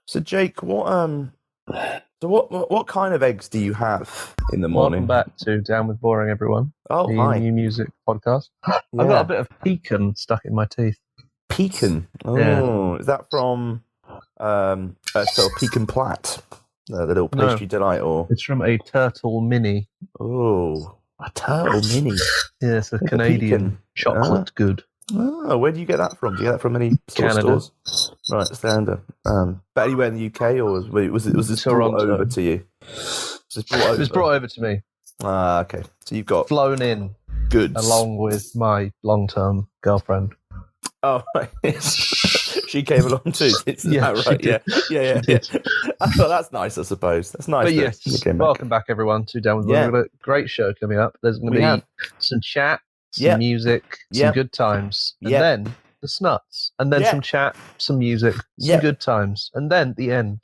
So Jake, what kind of eggs do you have in the morning? Welcome back to Down with Boring, everyone. Oh, the hi. new music podcast. I've got a bit of pecan stuck in my teeth. Pecan. Oh, is that from so Pecan Plat, the little pastry delight, or It's from a Turtle Mini. a turtle mini? Yes, a Like a Canadian pecan. chocolate good. Oh, where do you get that from? Do you get that from any sort of Canada. stores? Right, standard. But anywhere in the UK, or was this brought Toronto. over to you? It was brought over to me, Ah, okay. So you've got flown in goods along with my long-term girlfriend. Oh, right. She came along too. Is that right? Yeah. I thought that's nice. I suppose that's nice. But that yes, you came back. welcome back, everyone, to Down with Boring. We've got a great show coming up. There's going to be some chat, some music, some good times, and then the snuts, and then some chat, some music, some good times, and then the end.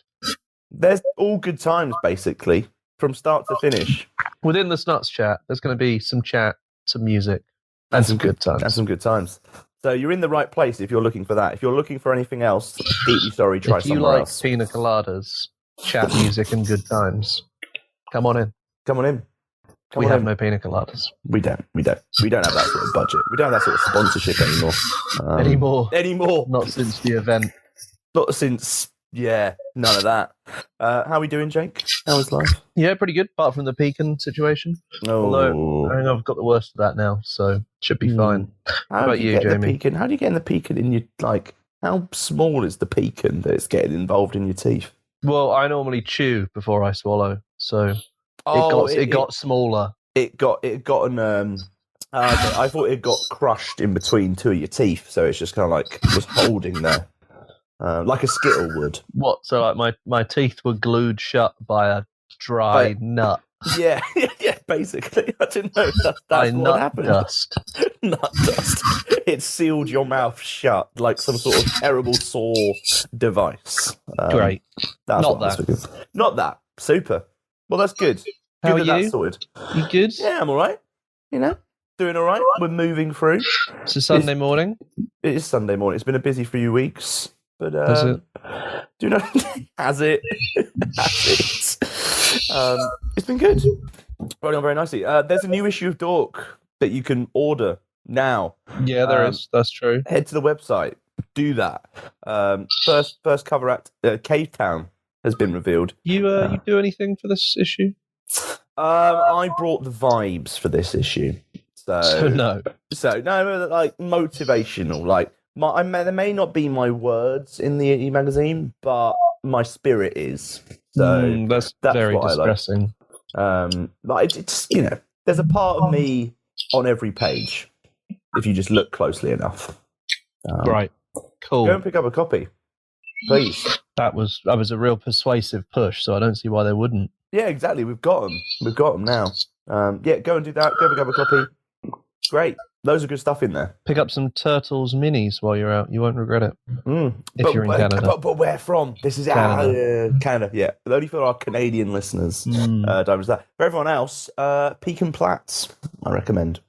There's all good times, basically, from start to finish. Within the snuts chat, there's going to be some chat, some music, and some good times. And some good times. So you're in the right place if you're looking for that. If you're looking for anything else, deeply sorry, try somewhere else. If you like pina coladas, chat, music, and good times, come on in. Come on in. We have no pina coladas. We don't have that sort of budget. We don't have that sort of sponsorship anymore. Anymore. Not since the event. Not since, none of that. How are we doing, Jake? How is life? Yeah, pretty good, apart from the pecan situation. Although, I think I've got the worst of that now, so should be fine. How about you, Jamie? How do you get in the pecan in your, how small is the pecan that it's getting involved in your teeth? Well, I normally chew before I swallow, so it got smaller. It got an I thought it got crushed in between two of your teeth, so it's just kind of was holding there, like a Skittle would. What? So my teeth were glued shut by a dry nut. Yeah, basically. I didn't know that's what happened. Dust. Nut dust. It sealed your mouth shut like some sort of terrible saw device. Great. Not that. Super. Well, that's good. How are you? That's sorted. You good? Yeah, I'm all right. Doing all right. We're moving through. It's a Sunday morning. It is Sunday morning. It's been a busy few weeks, but has it? Do you know? Has it? It's been good. Running on very nicely. There's a new issue of Dork that you can order now. Yeah, there is. That's true. Head to the website. Do that. First cover at Cave Town has been revealed. You do anything for this issue? I brought the vibes for this issue. So no, motivational. There may not be my words in the e-magazine, but my spirit is. So that's very distressing. It's there's a part of me on every page if you just look closely enough. Right. Cool. Go and pick up a copy, please. That was a real persuasive push, so I don't see why they wouldn't. Yeah, exactly. We've got them now. Go and do that. Go pick up a copy. Great. Loads of good stuff in there. Pick up some Turtles minis while you're out. You won't regret it. If you're in Canada. But where from? This is Canada. Yeah. But only for our Canadian listeners. For everyone else, Pecan Plats, I recommend.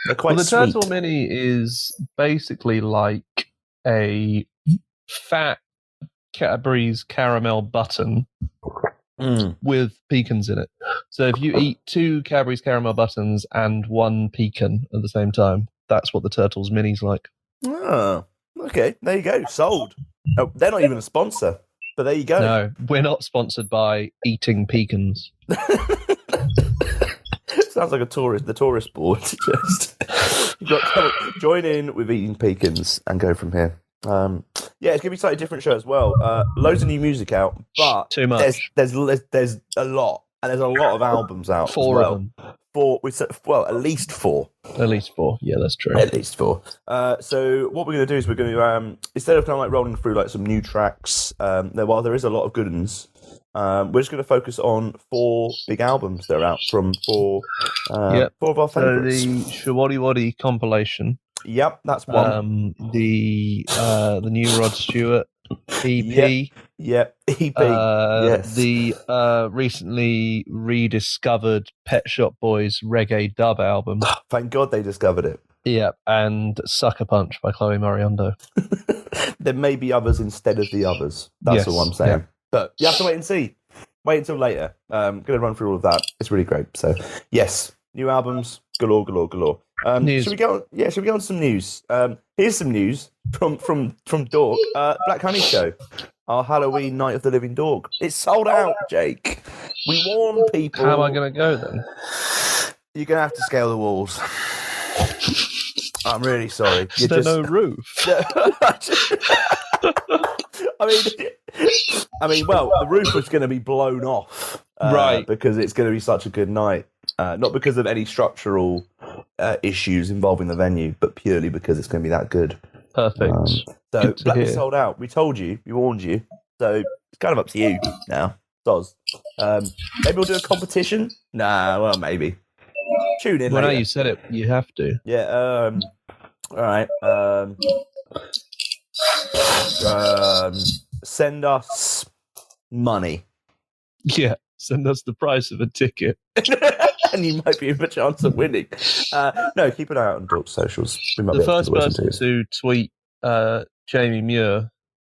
They're quite sweet. The Turtle Mini is basically like a fat Cadbury's caramel button with pecans in it. So if you eat 2 Cadbury's caramel buttons and 1 pecan at the same time, that's what the Turtles Mini's like. Oh, okay. There you go. Sold. Oh, they're not even a sponsor, but there you go. No, we're not sponsored by eating pecans. Sounds like the tourist board. You've got to join in with eating pecans and go from here. It's gonna be a slightly different show as well. Loads of new music out, but too much. There's a lot, and there's a lot of albums out. 4 of them. At least 4. At least 4. Yeah, that's true. At least 4. So what we're going to do is we're going to instead of kind of rolling through some new tracks, while there is a lot of good ones, we're just going to focus on 4 big albums that are out from 4 of our favourites. So the Shawadi Wadi compilation. Yep, that's one. The new Rod Stewart EP. Yep, EP. Yes. The recently rediscovered Pet Shop Boys reggae dub album. Thank God they discovered it. Yeah, and Sucker Punch by Chloe Moriondo. There may be others instead of the others. That's all I'm saying. But you have to wait and see. Wait until later. Going to run through all of that. It's really great. So, yes, new albums, galore, galore, galore. News. Should we go? Should we go on some news? Here's some news from Dork. Black Honey Show, our Halloween Night of the Living Dog. It's sold out, Jake. We warn people. How am I going to go then? You're going to have to scale the walls. I'm really sorry. Is there no roof? I mean, well, the roof was going to be blown off, right? Because it's going to be such a good night, not because of any structural issues involving the venue, but purely because it's going to be that good. Perfect. So Black is sold out. We told you, we warned you. So it's kind of up to you now, Soz. Maybe we'll do a competition. Nah, well, maybe. Tune in. Well, now later. you said it, you have to. Yeah. All right. Send us money. Yeah, send us the price of a ticket. And you might be in a chance of winning. No, keep an eye out on Dork socials. We might The be able first to listen person to tweet Jamie Muir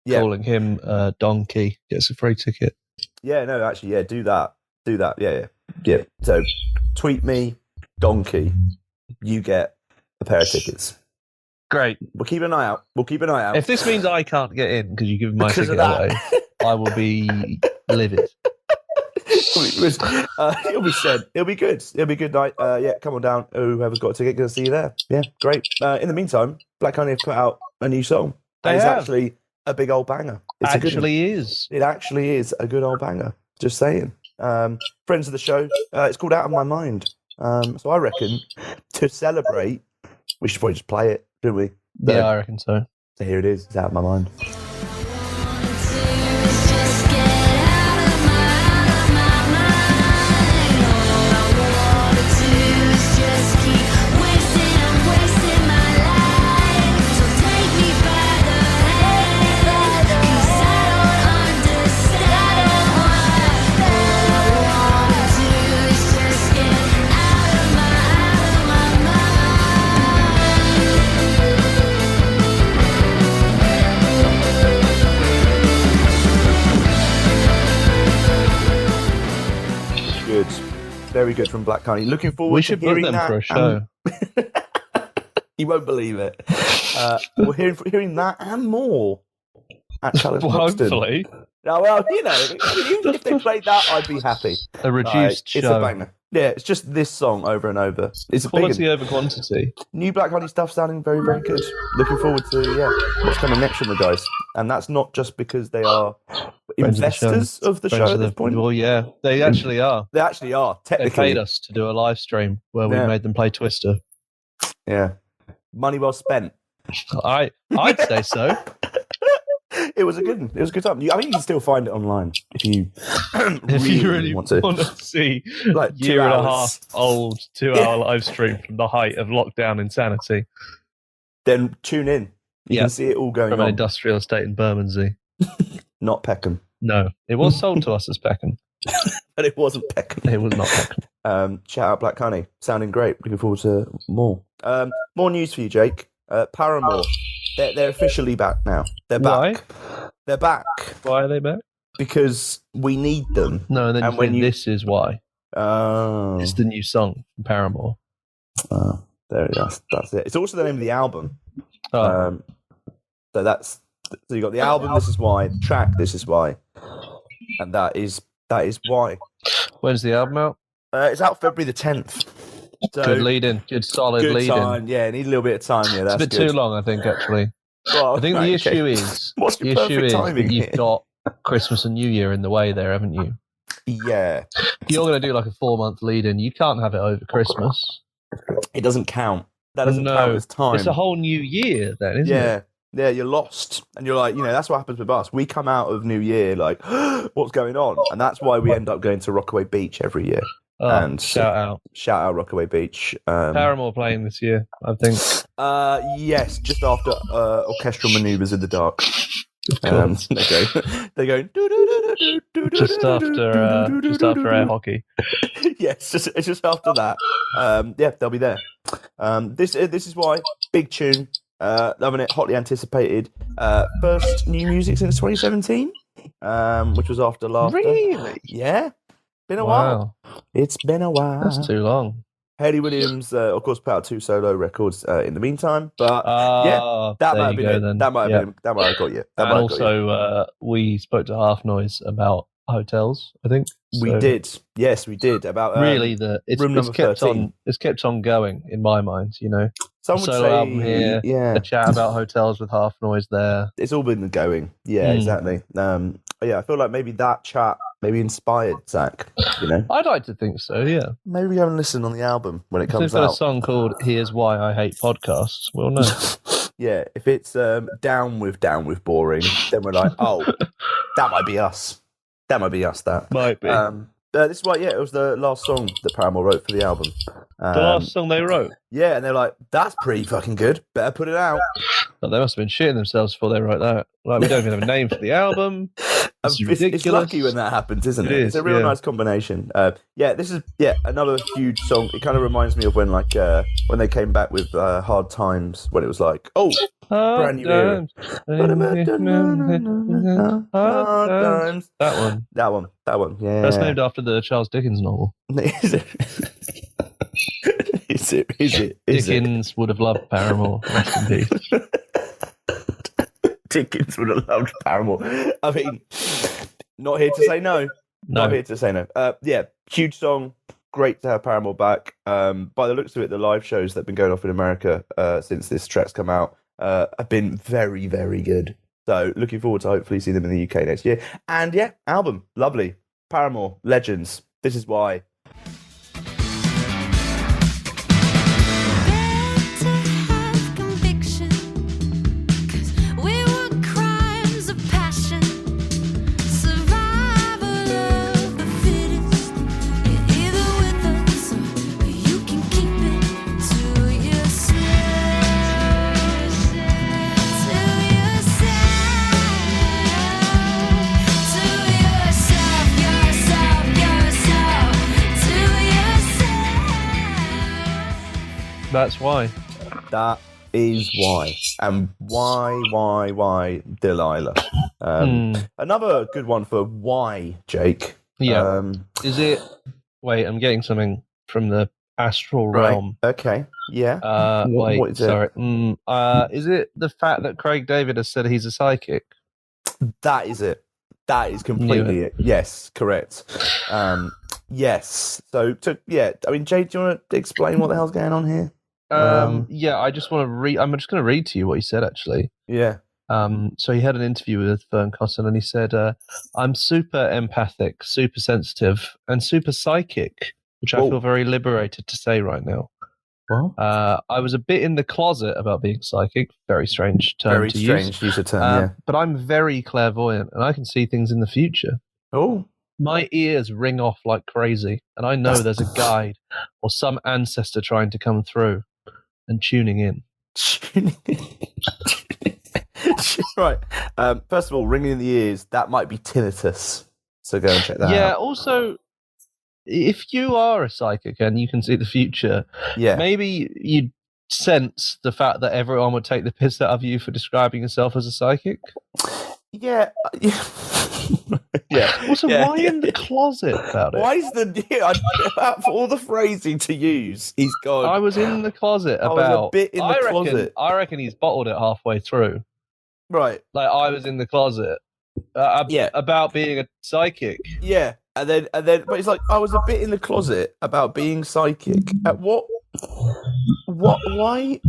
calling him donkey gets a free ticket. Yeah, no, actually, yeah, do that. Yeah. So tweet me, donkey. You get a pair of tickets. Great. We'll keep an eye out. If this means I can't get in because you give my Because of ticket away, I will be livid. It'll be said. It'll be good. It'll be a good night. Yeah, come on down. Whoever's got a ticket, gonna see you there. Yeah, great. In the meantime, Black Honey have put out a new song. They it's have. actually a big old banger. It's a good one. It actually is a good old banger. Just saying. Friends of the show. It's called Out of My Mind. So I reckon to celebrate, we should probably just play it, shouldn't we? Yeah, I reckon so. So here it is. It's Out of My Mind. Good. Very good from Black Honey. Looking forward We to should book hearing them that. for a show. You won't believe it. We're hearing that and more at Challenge Well, Buxton. hopefully. Now, well, you know, if they played that, I'd be happy. A reduced It's show. a banger. Yeah, it's just this song over and over. It's a Quality big over quantity. new Black Honey stuff sounding very, very good. Looking forward to what's coming next from the guys. And that's not just because they are Friends of the show. investors of the Friends show of at this point. Well, yeah, they actually are. They actually are, They technically. paid us to do a live stream where we Yeah. made them play Twister. Yeah. Money well spent. I'd say so. It was a good one. It was a good time. I think you can still find it online if you If you really want to. want to see Like 2 year and a hours. half old 2-hour live stream from the height of lockdown insanity Then tune in. You Yeah. can see it all going from an on. industrial estate in Bermondsey. Not Peckham. No, it was sold to us as Peckham. But it wasn't Peckham. It was not Peckham. Shout out Black Honey. Sounding great. Looking forward to more. More news for you, Jake. Paramore. They're officially back now. They're back. Why? They're back Why are they back? because we need them. No, and then And you when think you- this is why. Oh, It's the new song from Paramore. there. That's it. It's also the name of the album. Oh, So you got the album. This is why. The track. This is why. And that is why. when's the album out? It's out February the 10th. So, Good lead-in. Good solid good lead-in. time. Yeah, need a little bit of time. Yeah, It's that's a bit good. too long, I think, actually. Well, I think right, the okay. issue is What's the your issue perfect is timing that you've here? got Christmas and New Year in the way there, haven't you? Yeah, You're going to do like a 4-month lead-in. You can't have it over Christmas. it doesn't count. That doesn't No, count as time. It's a whole new year then, isn't it? Yeah, you're lost, and you're like, that's what happens with us. We come out of New Year like, what's going on? And that's why we end up going to Rockaway Beach every year. Oh, And- shout out. Shout out Rockaway Beach. Paramore playing this year, I think. Yes, just after orchestral manoeuvres in the dark. Of course. They go. Just after air hockey. Yes, it's just after that. Yeah, they'll be there. This is why big tune. Loving it, hotly anticipated. First new music since 2017. which was After Laughter. Really? Yeah, been a while. Wow, It's been a while. that's too long. Haley Williams, of course, put out 2 solo records in the meantime, but that there might have you been go it. then. That might have Yeah. been. That might have got you. That And might have got you. also, we spoke to Half Noise about hotels. I think We So, did. Yes, we did. About Really, Room it's Number kept 13. on. It's kept on going in my mind. You know, some would solo say, album here, yeah, a chat about hotels with Half Noise there. it's all been going. Yeah, Mm. exactly. Yeah, I feel like maybe that chat maybe inspired Zach. You know, I'd like to think so. Yeah. maybe we haven't listened on the album when it If they've comes got a out. song called "Here's Why I Hate Podcasts," we'll know. Yeah, if it's down with boring, then we're like, oh, that might be us. That might be us. That. Might be This is why, yeah, it was the last song that Paramore wrote for the album. the last song they wrote. Yeah, and they're like, that's pretty fucking good. Better put it out. But they must have been shitting themselves before they wrote that. Like, we don't even have a name for the album. This is ridiculous. It's lucky when that happens, isn't it? It is, It's a real yeah. nice combination. This is another huge song. It kind of reminds me of when when they came back with Hard Times, when it was like, oh, brand new era. Hard Times. That one. That one. Yeah. That's named after the Charles Dickens novel. Is it? Is it? Dickens would have loved Paramore. Rest in peace. Dickens would have loved Paramore. I mean, not here to say no. Not here to say no. Huge song. Great to have Paramore back. By the looks of it, the live shows that have been going off in America since this track's come out have been very, very good. So looking forward to hopefully seeing them in the UK next year. And yeah, album. Lovely. Paramore. Legends. This is why. That's why. That is why. And why Delilah. Another good one for why, Jake. Yeah. Is it... Wait, I'm getting something from the astral realm. Okay. Yeah. What is it? sorry. Is it the fact that Craig David has said he's a psychic? That is it. That is completely it. Yes, correct. Yes. So, I mean, Jake, do you want to explain what the hell's going on here? I just want to read. I'm just going to read to you what he said, actually. Yeah. So he had an interview with Fern Cotton, and he said, "I'm super empathic, super sensitive, and super psychic," which I feel very liberated to say right now. Well, I was a bit in the closet about being psychic. Very strange term very to strange use of term. but I'm very clairvoyant, and I can see things in the future. Oh. My ears ring off like crazy, and I know there's a guide or some ancestor trying to come through and tuning in. Right. First of all, ringing in the ears, that might be tinnitus. So go and check that out. Yeah, also, if you are a psychic and you can see the future, maybe you'd sense the fact that everyone would take the piss out of you for describing yourself as a psychic. Yeah. Also, why in the closet about it? Why is for all the phrasing to use, he's gone. I was in the closet about. I was a bit in the closet. I reckon he's bottled it halfway through. Right. Like, I was in the closet. About being a psychic. Yeah, and then, but it's like I was a bit in the closet about being psychic. What? Why?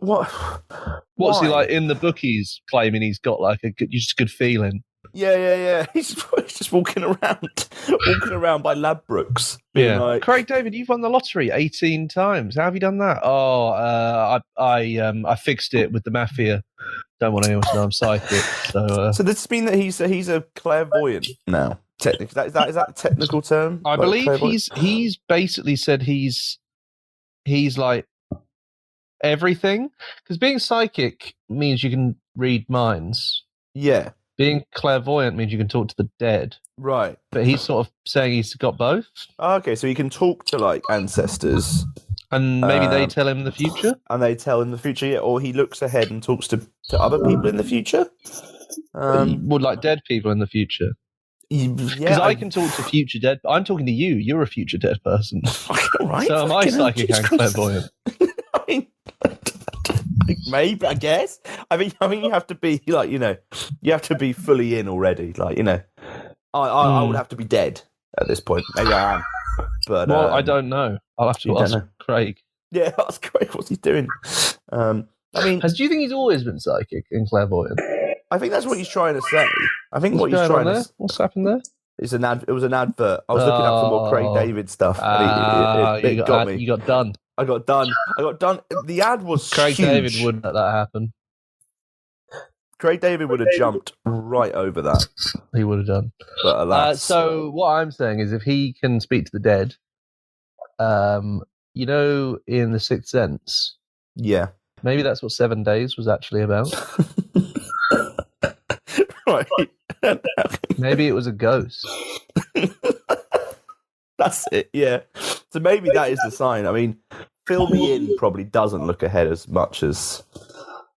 What? What's he like in the bookies claiming he's got like just a good feeling? Yeah. He's just walking around by Ladbrokes. Yeah. Like, Craig David, you've won the lottery 18 times. How have you done that? Oh, I fixed it with the mafia. Don't want anyone to know I'm psychic. So does this mean that he's a clairvoyant now? Technically, is that a technical term? I believe he's basically said he's like everything, because being psychic means you can read minds. Yeah. Being clairvoyant means you can talk to the dead. Right. But he's sort of saying he's got both. Okay, so he can talk to like ancestors. And maybe they tell him the future? And they tell him the future, yeah, or he looks ahead and talks to other people in the future. Would like dead people in the future? Because Yeah, I can talk to future dead. I'm talking to you. You're a future dead person. right? So am I psychic and clairvoyant? I mean, maybe, I guess. I mean, you have to be like, you have to be fully in already. Like, I would have to be dead at this point. Maybe I am, but Well, I don't know. I'll have to ask Craig. Yeah, that's Craig. What's he doing? I mean, do you think he's always been psychic and clairvoyant? I think that's what he's trying to say. I think What's what he's trying there? to. What's happened there? It was an advert. I was looking up for more Craig David stuff. And it got me. You got done. I got done. The ad was Craig huge. David wouldn't let that happen. Craig David would have jumped right over that. He would have done. But alas. So what I'm saying is, if he can speak to the dead, in The Sixth Sense, yeah, maybe that's what 7 days was actually about. Right. Maybe it was a ghost. That's it, yeah. So maybe that is the sign. I mean, Fill Me In probably doesn't look ahead as much as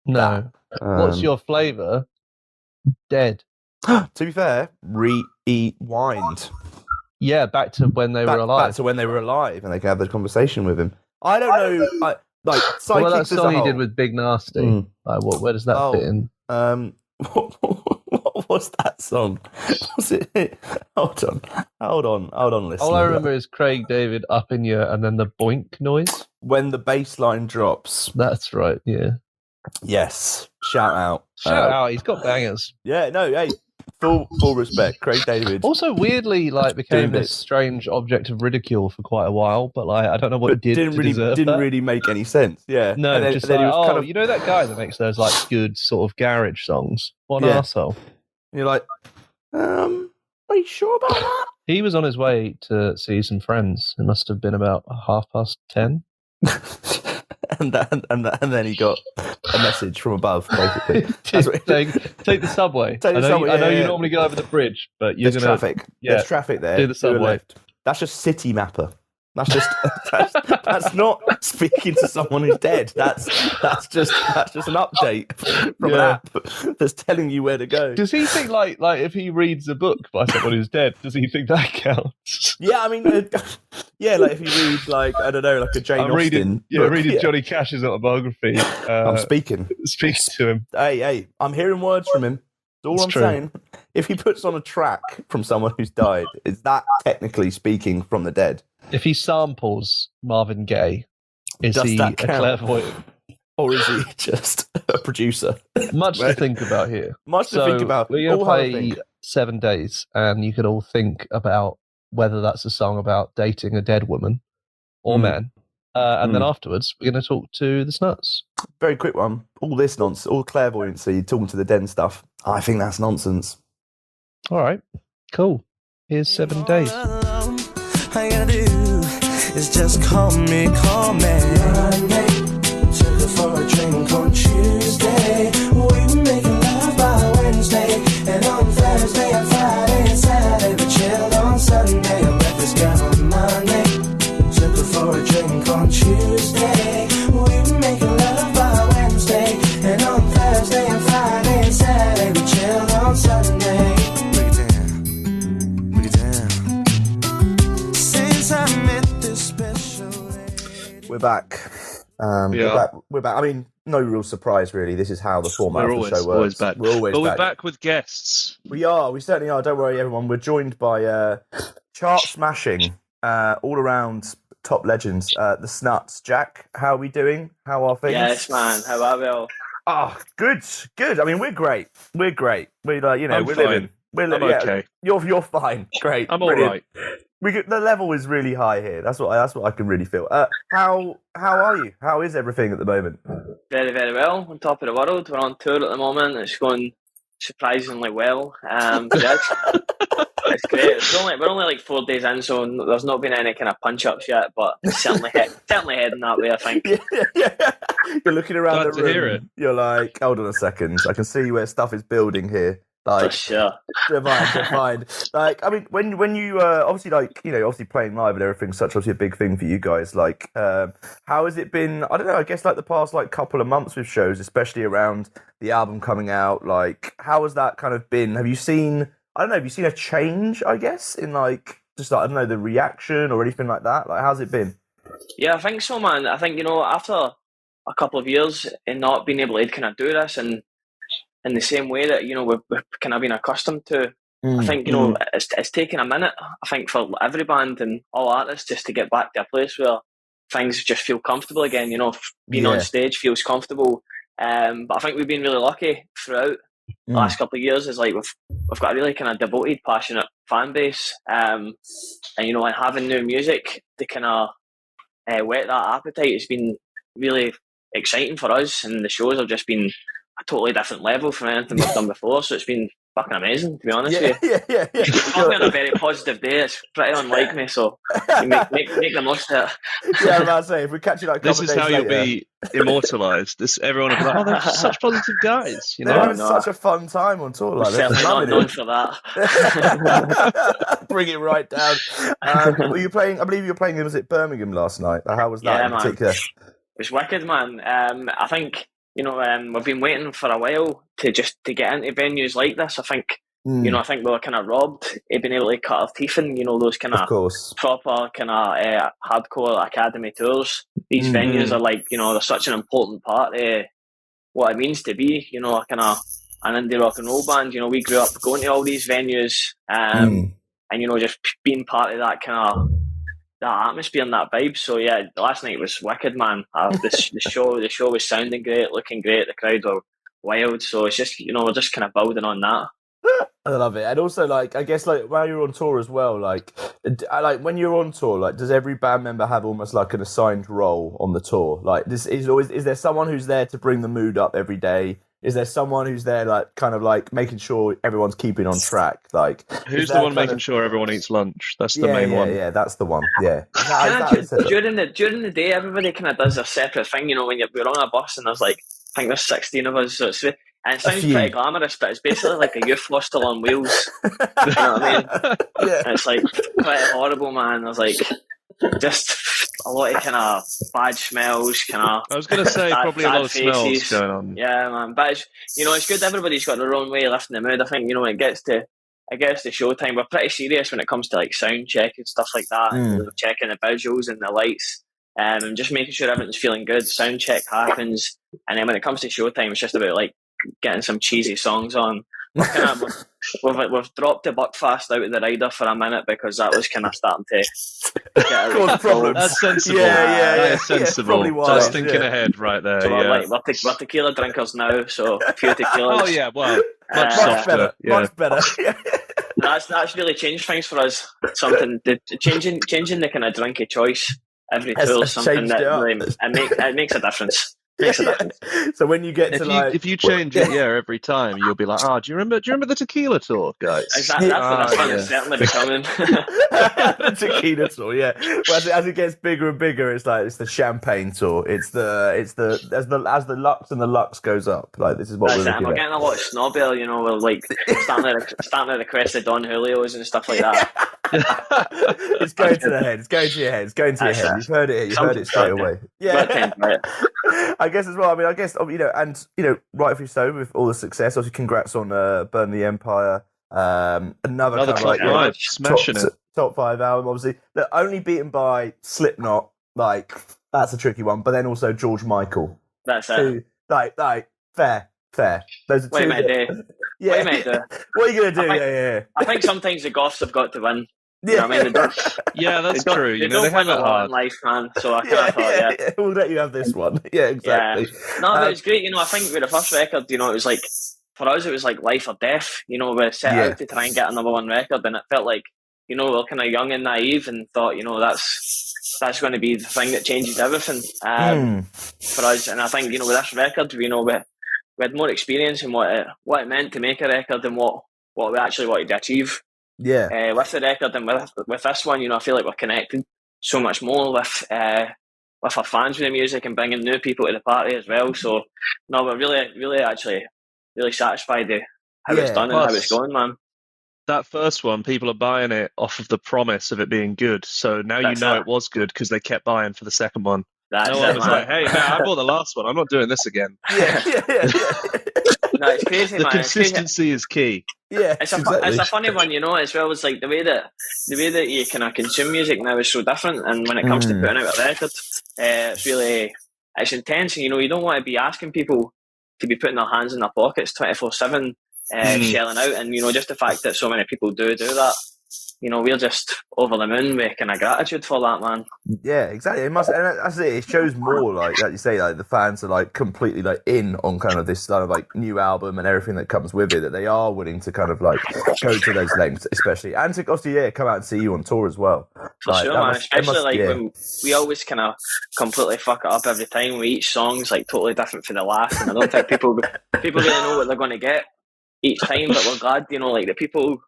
no. What's your flavour? Dead. To be fair, rewind. Yeah, back to when they were alive. Back to when they were alive, and they can have the conveation with him. I don't know. Psychics that as a song he whole. did with Big Nasty. Where does that fit in? What was that song? Was it? Hold on, listen. All I remember is Craig David up in your, and then the boink noise. When the bass line drops. That's right, yeah. Yes. Shout out. Shout out, he's got bangers. Yeah, no, hey, full respect. Craig David. Also weirdly became this strange object of ridicule for quite a while, but I don't know what he did didn't really make any sense. Yeah. No, and then, just then he was you know that guy that makes those good sort of garage songs? What an arsehole. You're like, are you sure about that? He was on his way to see some friends. It must have been about 10:30. and then he got a message from above, basically. Take the subway. I know you normally go over the bridge, but there's traffic. Yeah, there's traffic there. Do the subway. That's just City Mapper. That's just that's not speaking to someone who's dead. That's just an update from an app that's telling you where to go. Does he think like if he reads a book by someone who's dead, does he think that counts? Yeah, I mean, like if he reads I don't know, like a Jane Austen. Reading Johnny Cash's autobiography. I'm speaking to him. Hey, I'm hearing words from him. That's all I'm saying. If he puts on a track from someone who's died, is that technically speaking from the dead? If he samples Marvin Gaye, is he a clairvoyant? Or is he just a producer? Much to think about here. Much to think about. We're going to play 7 days, and you could all think about whether that's a song about dating a dead woman or man. And then afterwards, we're going to talk to the Snuts. Very quick one. All this nonsense, all clairvoyancy, talking to the dead and stuff. I think that's nonsense. All right. Cool. Here's 7 days. All you gotta do is just call me. Monday, took her for a drink on Tuesday. We were making love by Wednesday, and on Thursday and Friday and Saturday we chilled on Sunday. I met this girl on Monday, took her for a drink on Tuesday. We were making love by Wednesday, and on Thursday and Friday and Saturday we chilled on Sunday. We're back. We're back. I mean, no real surprise, really. This is how the format of the show works. We're always back. We're back with guests. We are. We certainly are. Don't worry, everyone. We're joined by chart-smashing, all-around top legends, the Snuts. Jack, how are we doing? How are things? Yes, man. How are we all? Oh, good. I mean, we're great. We're living. I'm okay. You're fine. Great. I'm all right. The level is really high here. That's what I can really feel. How are you? How is everything at the moment? Very, very well. On top of the world. We're on tour at the moment. It's going surprisingly well. It's great. We're only like 4 days in, so there's not been any kind of punch-ups yet, but it's certainly heading that way, I think. Yeah. You're looking around Glad the room. to hear it. You're like, hold on a second. I can see where stuff is building here. For Like, sure. divine. Like, I mean, when you obviously, like, you know, obviously playing live and everything's such obviously a big thing for you guys. Like, how has it been? I don't know. I guess like the past like couple of months with shows, especially around the album coming out. Like, how has that kind of been? Have you seen? I don't know. Have you seen a change? I guess in like just like, I don't know, the reaction or anything like that. Like, how's it been? Yeah, I think so, man. I think, you know, after a couple of years and not being able to kind of do this and in the same way that, you know, we've kind of been accustomed to, I think, you know, it's taken a minute, I think, for every band and all artists just to get back to a place where things just feel comfortable again, you know, being on stage feels comfortable. But I think we've been really lucky throughout the last couple of years. Is like we've got a really kind of devoted, passionate fan base, and, you know, and having new music to kind of whet that appetite has been really exciting for us, and the shows have just been a totally different level from anything we've done before. So it's been fucking amazing, to be honest with you. Yeah. Probably on a very positive day. It's pretty unlike me, so you make the most of it. Yeah, I'm about to say, if we catch you like a This couple is of days how later, you'll be immortalised. Everyone will be like, "Oh, they're such positive guys," you they're know. having such a fun time on tour. Like, they're Certainly not loving known it. for that. Bring it right down. Were you playing? I believe you were playing. Was it Birmingham last night? How was that Yeah, in man. particular? It's wicked, man. I think, you know, we've been waiting for a while to get into venues like this. I think, you know, I think we were kind of robbed of being able to cut our teeth in, you know, those kind Of course. proper kind of hardcore academy tours. These venues are like, you know, they're such an important part of what it means to be, you know, kind of an indie rock and roll band. You know, we grew up going to all these venues, and, you know, just being part of that kind of that atmosphere and that vibe. So yeah, last night was wicked, man. The show was sounding great, looking great. The crowd were wild. So it's just, you know, we're just kind of building on that. I love it. And also, like, I guess, like, while you're on tour as well, like when you're on tour, like, does every band member have almost like an assigned role on the tour? Like, is there someone who's there to bring the mood up every day? Is there someone who's there, like, kind of like making sure everyone's keeping on track? Like, who's the one making sure everyone eats lunch? That's the main one. Yeah, that's the one. Yeah. During the day, everybody kind of does a separate thing. You know, when we're on a bus and there's like, I think there's 16 of us, so and it sounds pretty glamorous, but it's basically like a youth hostel on wheels. You know what I mean? Yeah. And it's like pretty horrible, man. There's like just a lot of kind of bad smells, kind of. I was going to say probably a lot of faces. smells going on. Yeah, man. But it's, you know, it's good. Everybody's got their own way of lifting the mood. I think, you know, when it gets to showtime, we're pretty serious when it comes to like sound check and stuff like that. And, you know, checking the visuals and the lights, and just making sure everything's feeling good. Sound check happens, and then when it comes to showtime, it's just about like getting some cheesy songs on. We've dropped the Buckfast out of the rider for a minute because that was kind of starting to get problems. That's sensible. Yeah. That's sensible. Yeah, just thinking ahead right there. So yeah. we're tequila drinkers now, so a few tequilas. Oh yeah, well, much Much softer. Much better. That's really changed things for us. Something changing the kind of drinky choice every tour is something that really, it makes a difference. So when you get if you change it, every time you'll be like, do you remember the tequila tour, guys? Exactly, that's what it's certainly becoming. The tequila tour, yeah. Well, as it gets bigger and bigger, it's the champagne tour. It's as the Lux and the Lux goes up. Like, this is what we're looking We're at. getting a lot of snobbier, you know. We're like starting to request the Don Julios and stuff like that. It's going to the head. It's going to your head. It's going to your head. You've heard it. You've heard it straight away. Yeah. I guess as well. I mean, I guess, you know, and, you know, rightfully so with all the success. Obviously, congrats on Burn the Empire. Another kind of like smashing it. Top 5 album. Obviously, they're only beaten by Slipknot. Like, that's a tricky one. But then also George Michael. That's it. Two, like fair. Those are two. What you might do? Yeah. What you might do? What are you gonna do? I think sometimes the Goths have got to win. Yeah. You know what I mean? That's true. You know, they have it hard in life, man. So I kind of thought, we'll let you have this one. Yeah, exactly. Yeah. No, but it's great. You know, I think with the first record, you know, it was like, for us, it was like life or death. You know, we set out to try and get a number 1 record, and it felt like, you know, we were kind of young and naive and thought, you know, that's going to be the thing that changes everything for us. And I think, you know, with this record, you know, we had more experience in what it meant to make a record and what we actually wanted to achieve. Yeah. With the record and with this one, you know, I feel like we're connected so much more with our fans with the music and bringing new people to the party as well. So, no, we're really, really actually really satisfied how it's Yeah. done and how Plus- it's going, man. That first one, people are buying it off of the promise of it being good. So now That's you know it. it was good because they kept buying for the second one. That's No one it, was man. like, "Hey, man, I bought the last one. I'm not doing this again." Yeah. No, it's crazy, The man. It's crazy. consistency is key. Yeah. It's a exactly. it's a funny one, you know, as well as like the way that you kind of consume music now is so different, and when it comes to putting out a record, it's intense, and you know you don't want to be asking people to be putting their hands in their pockets 24/7, shelling out, and you know just the fact that so many people do that, you know, we're just over the moon with kind of gratitude for that, man. Yeah, exactly. It must, and that's it. It shows more like you say, like the fans are like completely like in on kind of this kind of like new album and everything that comes with it. That they are willing to kind of like go to those lengths, especially and to obviously come out and see you on tour as well. For Like, sure, that man. must- it Especially must- like yeah. when we always kind of completely fuck it up every time. With each song's like totally different for the last, and I don't think people really know what they're going to get each time. But we're glad, you know, like the people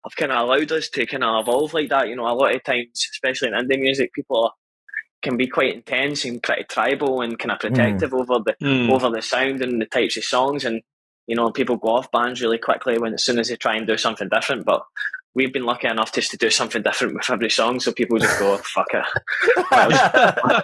have kind of allowed us to kind of evolve like that. You know, a lot of times, especially in indie music, people can be quite intense and pretty tribal and kind of protective over the sound and the types of songs, and you know, people go off bands really quickly as soon as they try and do something different. But we've been lucky enough just to do something different with every song, so people just go, "Fuck it."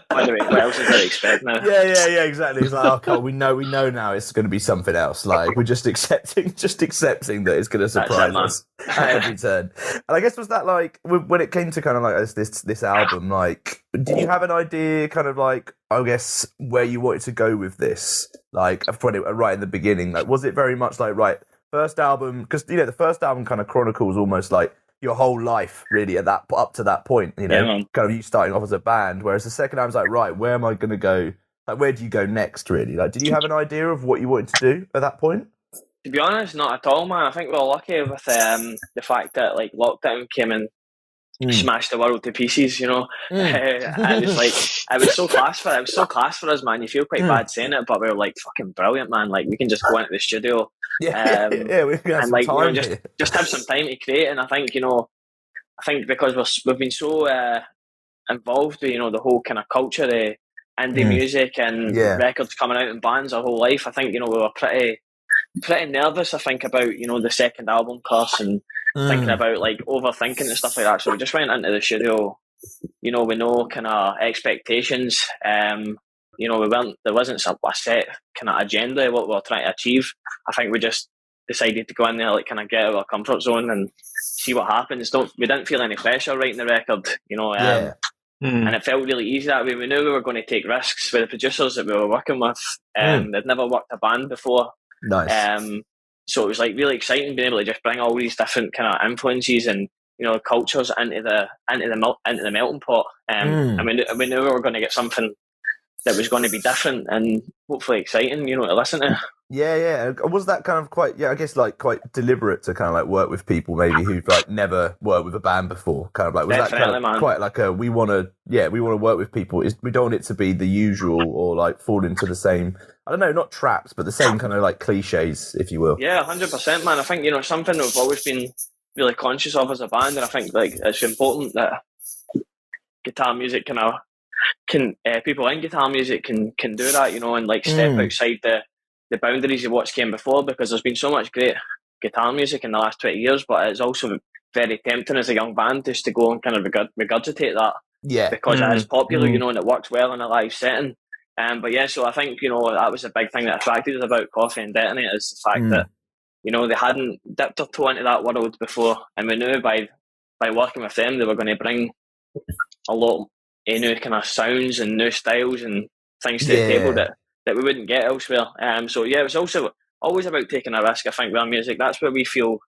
What else is they expect now? Yeah, exactly. It's like, oh, God, we know now it's going to be something else. Like we're just accepting that it's going to surprise man. us at every turn. And I guess was that like when it came to kind of like this album, like did you have an idea, kind of like I guess where you wanted to go with this, like right in the beginning? Like was it very much like first album, because you know the first album kind of chronicles almost like your whole life really up to that point, you know, kind of you starting off as a band, whereas the second album's like, right, where am I going to go? Like, where do you go next, really? Like, did you have an idea of what you wanted to do at that point? To be honest, not at all, man. I think we're lucky with the fact that like lockdown came and smashed the world to pieces, you know. I was like, it was so class for us, man. You feel quite bad saying it, but we were like fucking brilliant, man. Like we can just go into the studio, We can have and some like time you know, here. just have some time to create. And I think because we've been so involved with, you know, the whole kind of culture of indie music and records coming out in bands our whole life, I think, you know, we were pretty nervous, I think, about, you know, the second album curse and thinking about like overthinking and stuff like that. So we just went into the studio, you know, with no kind of expectations. You know, there wasn't a set kind of agenda of what we were trying to achieve. I think we just decided to go in there, like kind of get out of our comfort zone and see what happens. We didn't feel any pressure writing the record, you know. And it felt really easy that way. We knew we were going to take risks with the producers that we were working with. They'd never worked a band before. Nice. So it was like really exciting being able to just bring all these different kind of influences and, you know, cultures into the melting pot. And we knew we were going to get something that was going to be different and hopefully exciting, you know, to listen to. Yeah. Was that kind of quite, I guess like quite deliberate to kind of like work with people maybe who've like never worked with a band before? Kind of like, was Definitely, that kind of man. quite like we want to work with people. We don't want it to be the usual or like fall into the same, I don't know, not traps, but the same kind of like cliches, if you will. Yeah, 100%, man. I think, you know, something we've always been really conscious of as a band, and I think like it's important that guitar music people in guitar music can do that, you know, and like step outside the boundaries of what's came before, because there's been so much great guitar music in the last 20 years, but it's also very tempting as a young band just to go and kind of regurgitate that. Yeah. Because it is popular, you know, and it works well in a live setting. But yeah, so I think, you know, that was a big thing that attracted us about Coffee and Detonate, is the fact that, you know, they hadn't dipped their toe into that world before, and we knew by working with them they were going to bring a lot of new kind of sounds and new styles and things to the table that we wouldn't get elsewhere. So yeah, it was also always about taking a risk. I think with our music, that's where we feel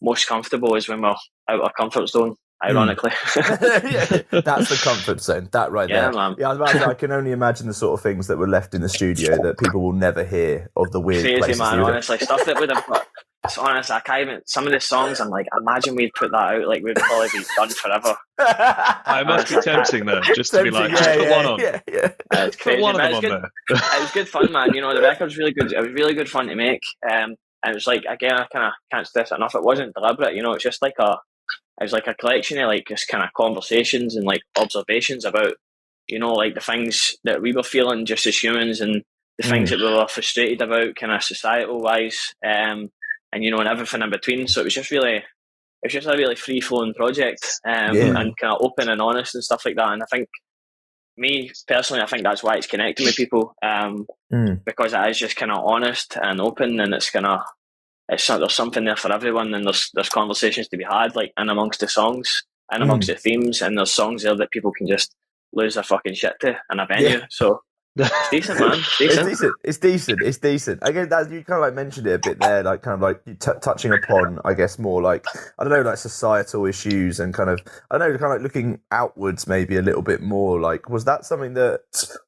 most comfortable, is when we're out of our comfort zone. Ironically, that's the comfort zone. That right there. Man. Yeah, I can only imagine the sort of things that were left in the studio that people will never hear of, the weird crazy places. Man, honestly, stuff that would have. It's honest, I can't even. Some of the songs, I'm like, imagine we'd put that out, like we'd probably be done forever. It must be tempting though, just to be like, just put one on. It's crazy. Put one of them on there. It was good fun, man. You know, the record's really good. It was really good fun to make. And it was like, again, I kind of can't stress it enough. It wasn't deliberate. You know, it's just like it was like a collection of like just kind of conversations and like observations about, you know, like the things that we were feeling just as humans, and the things that we were frustrated about, kind of societal wise. And and and everything in between. So it was just a really free flowing project, and kind of open and honest and stuff like that. And I think, me personally, I think that's why it's connecting with people, because it is just kind of honest and open, and it's kind of there's something there for everyone, and there's conversations to be had, like in amongst the songs and amongst the themes, and there's songs there that people can just lose their fucking shit to in a venue. So it's decent, man. It's decent. I guess that you kind of like mentioned it a bit there, like kind of like touching upon, I guess, more like, I don't know, like societal issues and kind of, I don't know, kind of like looking outwards maybe a little bit more. Like, was that something that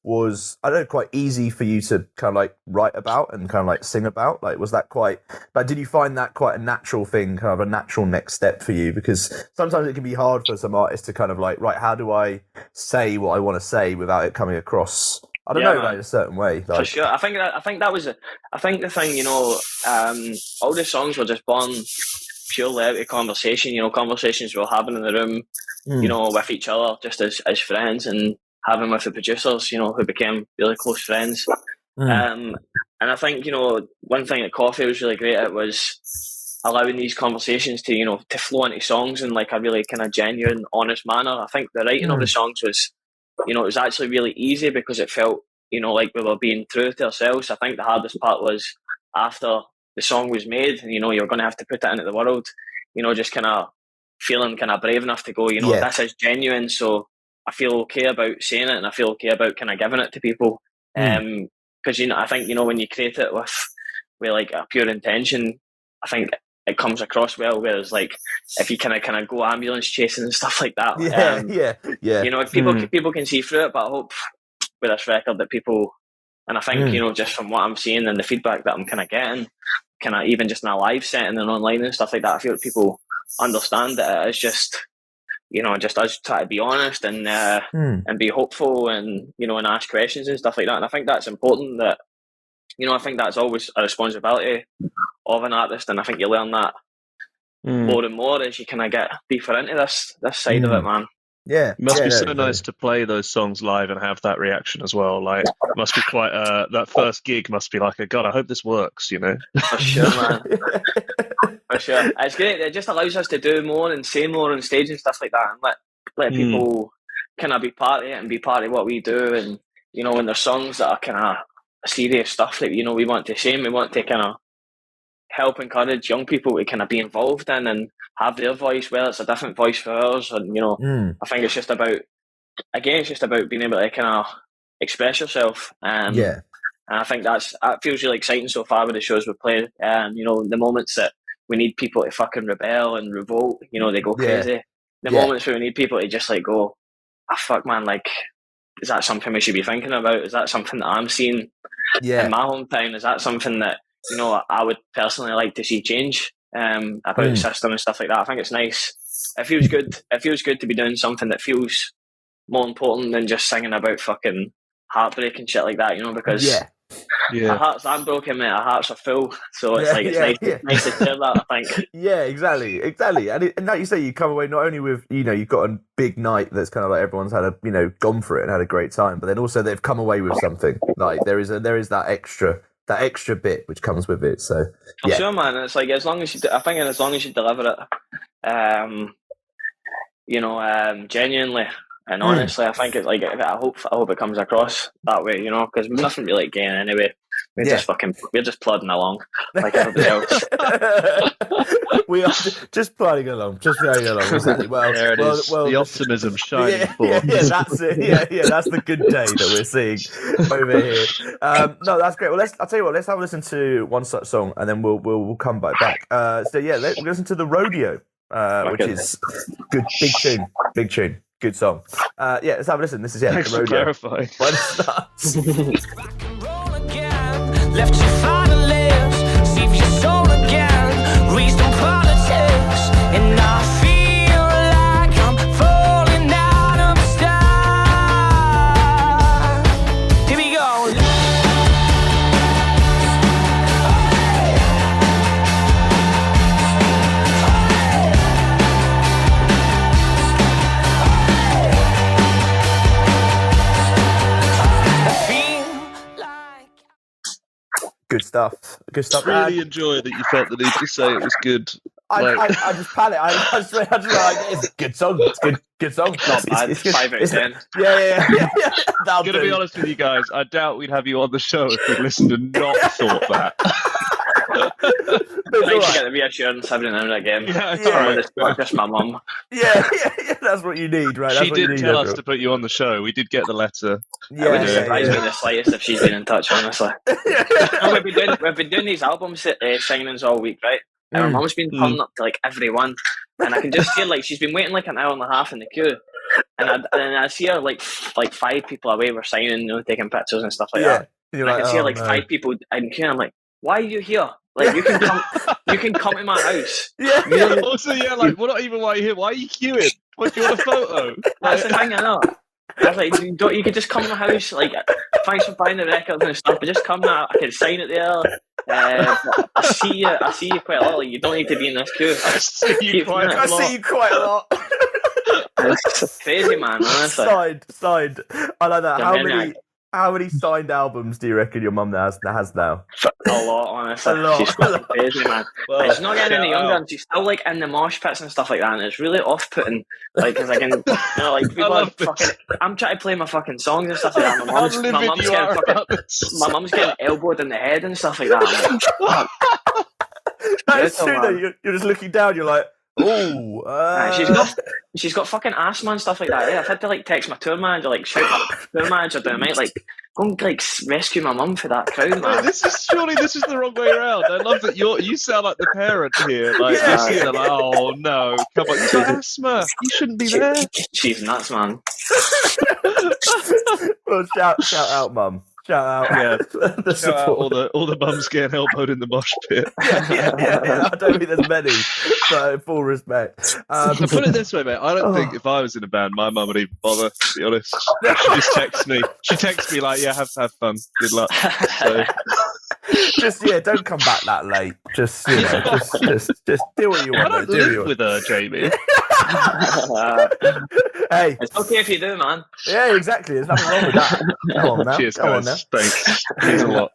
was, I don't know, quite easy for you to kind of like write about and kind of like sing about? Like, was that quite, like, did you find that quite a natural thing, kind of a natural next step for you? Because sometimes it can be hard for some artists to kind of like, right, how do I say what I want to say without it coming across, I don't know, like a certain way. Like, for sure. I think that was I think the thing, all the songs were just born purely out of conversation, conversations we were having in the room, with each other, just as friends, and having with the producers, who became really close friends. And I think, one thing that Coffee was really great at was allowing these conversations to, to flow into songs in like a really kind of genuine, honest manner. I think the writing of the songs was, it was actually really easy because it felt, like we were being true to ourselves. I think the hardest part was after the song was made and, you're going to have to put it into the world, just kind of feeling kind of brave enough to go, this is genuine. So I feel okay about saying it, and I feel okay about kind of giving it to people. Because, I think, when you create it with like a pure intention, I think it comes across well. Whereas, like, if you kind of go ambulance chasing and stuff like that, people can see through it. But I hope with this record that people, and I think just from what I'm seeing and the feedback that I'm kind of getting, kind of even just in a live setting and online and stuff like that, I feel like people understand that it's just, just us try to be honest and be hopeful and and ask questions and stuff like that. And I think that's important. That I think that's always a responsibility of an artist, and I think you learn that more and more as you kind of get deeper into this side of it, man. Yeah, it must be so nice to play those songs live and have that reaction as well. Like, it must be quite that first gig must be like, God, I hope this works. For sure, man. For sure, it's great. It just allows us to do more and say more on stage and stuff like that, and let people kind of be part of it and be part of what we do. And when there's songs that are kind of serious stuff that we want to sing, we want to kind of help encourage young people to kind of be involved in and have their voice, whether it's a different voice for ours. And I think it's just about being able to kind of express yourself. And I think that feels really exciting so far with the shows we've played. And the moments that we need people to fucking rebel and revolt, they go crazy. The moments where we need people to just like go, fuck, man, like, is that something we should be thinking about? Is that something that I'm seeing in my hometown? Is that something that I would personally like to see change about the system and stuff like that? I think it's nice. It feels good. It feels good to be doing something that feels more important than just singing about fucking heartbreak and shit like that. Because our hearts aren't broken, mate. Our hearts are full. So it's nice to share that, I think. Yeah, exactly. And like you say, you come away not only with, you've got a big night that's kind of like everyone's had gone for it and had a great time, but then also they've come away with something. Like there is that extra bit which comes with it. So sure, man. It's like, as long as you deliver it, genuinely and honestly, I think it's like, I hope it comes across that way, because we nothing really gain anyway. We're just plodding along like everybody else. We are just plodding along. Exactly. Well, there it is. The optimism shining forth. Yeah, that's it. Yeah, that's the good day that we're seeing over here. No, that's great. Well, I'll tell you what. Let's have a listen to one such song, and then we'll come back. We'll listen to The Rodeo, which is good, big tune. Good song. Let's have a listen. This is Thanks The Rodeo. for clarifying. When it starts. Left you fatherless, see if your soul again, raised in politics, and I feel like I'm falling out of style. Here we go. stuff. Good stuff. Really enjoy that you felt the need to say it was good. I just panic. I just like, it's a good song. It's good song. Not bad. It's good. 5 out of 10. Yeah. I'm going to be honest with you guys. I doubt we'd have you on the show if we listened and not thought that. Nice to get the reassurance every now and again. It's not just my mum. Yeah, that's what you need, right? She did tell us to put you on the show. We did get the letter. It wouldn't surprise me the slightest if she's been in touch, honestly. No, we've been doing these albums signings all week, right? And her mum's been turning up to like every one, and I can just feel like she's been waiting like an hour and a half in the queue, and I see her like 5 people away were signing, you know, taking pictures and stuff like that. And I can see her like 5 people in queue. And I'm like, why are you here? Like you can come to my house. Yeah. Also, like, well, not even why you're here. Why are you queuing? What, do you want a photo? That's the thing, I know. I was like, you could just come to my house. Like, thanks for buying the records and stuff, but just come now. I can sign it there. I see you quite a lot. Like, you don't need to be in this queue. I see you quite a lot. It's crazy, man. Honestly. Signed. I like that. How many signed albums do you reckon your mum has now? A lot, honestly. A lot. She's fucking crazy, man. Well, she's not getting any younger, and she's still like in the mosh pits and stuff like that, and it's really off-putting. Like, because I can, you know, like people are fucking. I'm trying to play my fucking songs and stuff like that. My mum's getting elbowed in the head and stuff like that. Like, that's true. Though. You're just looking down. You're like, oh. She's got fucking asthma and stuff like that. Yeah, I've had to like text my tour manager, like shout my tour manager down, mate, like go and like rescue my mum for that crowd, man. This is the wrong way around. I love that you sound like the parent here. Like you're like, oh no, come on, you've got asthma. You shouldn't be there. She's nuts, man. Well, shout out, mum. Shout out, shout out all the mums getting elbowed in the mosh pit. Yeah. I don't think there's many, but full respect. To put it this way, mate, I don't think if I was in a band, my mum would even bother. To be honest, she just texts me. She texts me like, "Yeah, have fun, good luck." So. Just don't come back that late. Just just do what you want. I don't live with her, Jamie. Hey, it's okay if you do, man. Yeah, exactly. There's nothing wrong with that. Come on now. Cheers, guys. Thanks. Thanks a lot.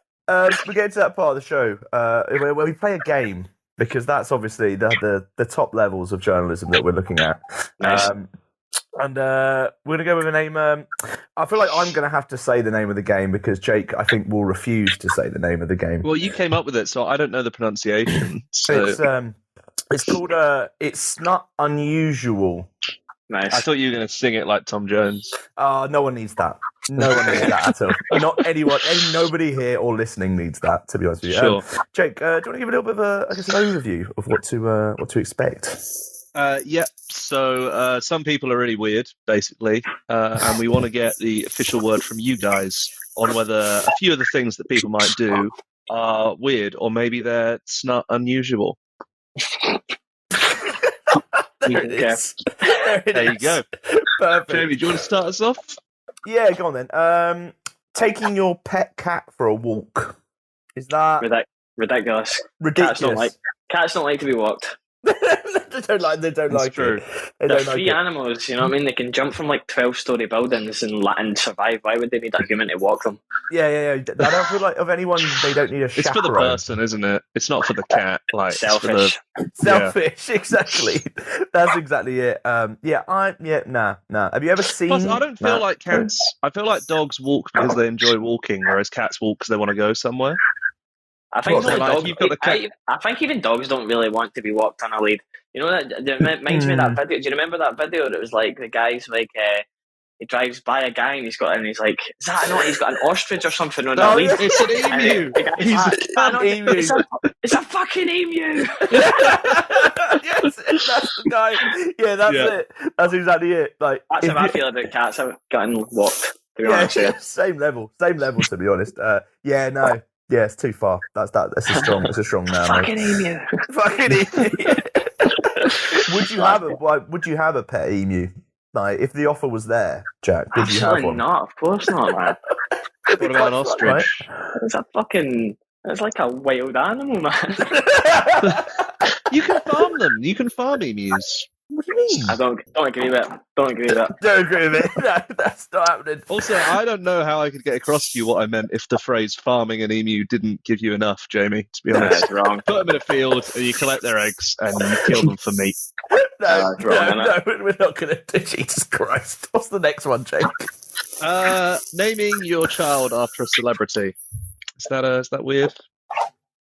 We get to that part of the show where we play a game, because that's obviously the top levels of journalism that we're looking at. Nice. And we're going to go with a name. I feel like I'm going to have to say the name of the game, because Jake, I think, will refuse to say the name of the game. Well, you came up with it, so I don't know the pronunciation. So. It's called It's Not Unusual. Nice. I thought you were going to sing it like Tom Jones. No one needs that. No one needs that at all. Not anyone. Nobody here or listening needs that, to be honest with you. Sure. Jake, do you want to give a little bit of an overview of what to expect? Yeah. So some people are really weird, basically, and we want to get the official word from you guys on whether a few of the things that people might do are weird, or maybe they're not unusual. There it is. There you go. Perfect. Jamie, do you want to start us off? Yeah, go on then. Taking your pet cat for a walk. Is that ridiculous? Ridiculous. Cats don't like to be walked. They don't like They're free animals, you know what I mean? They can jump from like 12-story buildings and survive. Why would they need a human to walk them? Yeah. I don't feel like of anyone they don't need a chaperone. It's for the person, isn't it? It's not for the cat. Like selfish. Selfish, exactly. That's exactly it. Nah. Have you ever seen? Plus, I don't feel like cats. I feel like dogs walk because they enjoy walking, whereas cats walk because they want to go somewhere. I think even dogs don't really want to be walked on a lead. You know, that reminds me of that video. Do you remember that video? That was like the guy's like he drives by a guy and he's like, is that not? He's got an ostrich or something on the lead. It's an emu. It's a fucking emu. Yes, that's the guy. Yeah, that's it. That's exactly it. Like, that's how I feel about cats. I've gotten walked. To be honest, same level. To be honest. Yeah, it's too far. That's a strong man. Fucking emu. Fucking emu. Would you have a pet emu? Like, if the offer was there, Jack, would you have one? Not, of course not, man. What about an ostrich? Right? It's like a wild animal, man. You can farm them. You can farm emus. What do you mean? I don't agree with it. Don't agree with it. Don't agree with it. No, that's not happening. Also, I don't know how I could get across to you what I meant if the phrase farming an emu didn't give you enough, Jamie, to be No, honest. it's wrong. Put them in a field and you collect their eggs and you kill them for meat. No, it's wrong, no, we're not going to do. Jesus Christ. What's the next one, Jake? Naming your child after a celebrity. Is that weird?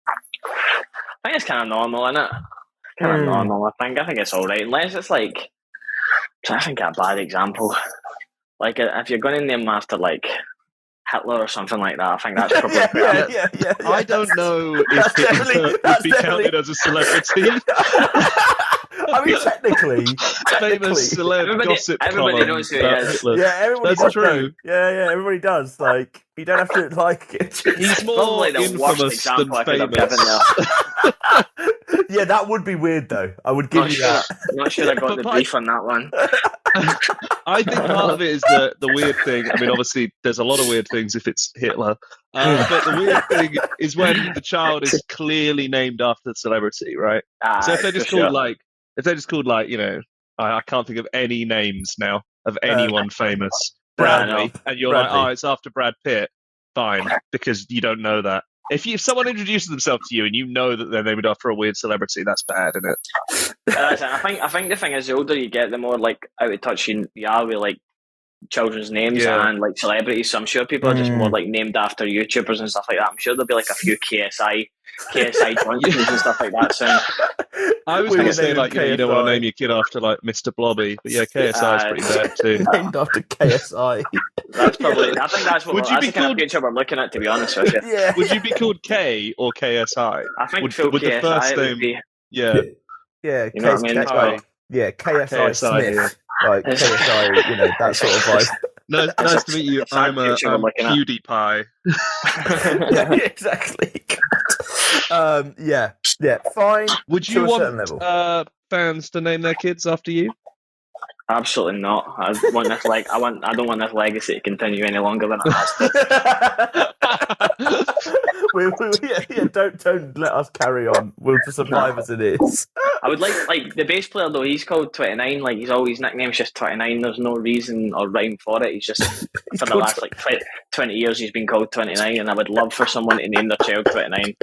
I think it's kind of normal, isn't it? Kind of normal. I think it's all right, unless it's like. I think a bad example. Like if you're going to name them after like Hitler or something like that, I think that's probably better. yeah. I don't know if That's it definitely- would that's be definitely- counted as a celebrity. I mean, technically. Famous celeb Everybody- gossip everybody column knows who he about is. Hitler. Yeah, everybody That's does. true. know. Yeah, everybody does. Like, you don't have to like it. He's more Probably the worst infamous than example I could have given famous. there. Yeah, that would be weird, though. I would give Not you sure, that. not sure I got the But brief on that one. I think part of it is the weird thing. I mean, obviously, there's a lot of weird things if it's Hitler. But the weird thing is when the child is clearly named after the celebrity, right? So if they're just called like, you know, I can't think of any names now of anyone famous. Bradley, and you're Bradley. like, oh, it's after Brad Pitt. Fine, because you don't know that. If someone introduces themselves to you and you know that they're named after a weird celebrity, that's bad, isn't it? I think the thing is, the older you get, the more like out of touch you are with like children's names Yeah. and like celebrities. So I'm sure people are just more like named after YouTubers and stuff like that. I'm sure there'll be like a few KSI Johnsons and stuff like that soon. I was We going were to say, naming like, you don't want to KSI. name your kid after, like, Mr. Blobby. But yeah, KSI is pretty bad, too. Named after KSI. That's probably. I think that's what Would you that's be the kind of called- future we're looking at. To be honest with you, Yeah. Would you be called K or KSI? I think Would- full would the KSI first would name- be. Yeah. Yeah, You know what I mean? like, yeah, KSI, KSI, Smith. Like, KSI, you know, that sort of vibe. Nice to meet you. It's our I'm future we're looking at. PewDiePie. Yeah, exactly. Yeah, fine. Would To you a certain want level. fans to name their kids after you? Absolutely not. I want this I don't want this legacy to continue any longer than it has to. Don't let us carry on. We'll just survive as it is. I would like the bass player though. He's called 29. Like his nickname's just 29. There's no reason or rhyme for it. He's just for the called last 20 years he's been called 29, and I would love for someone to name their child 29.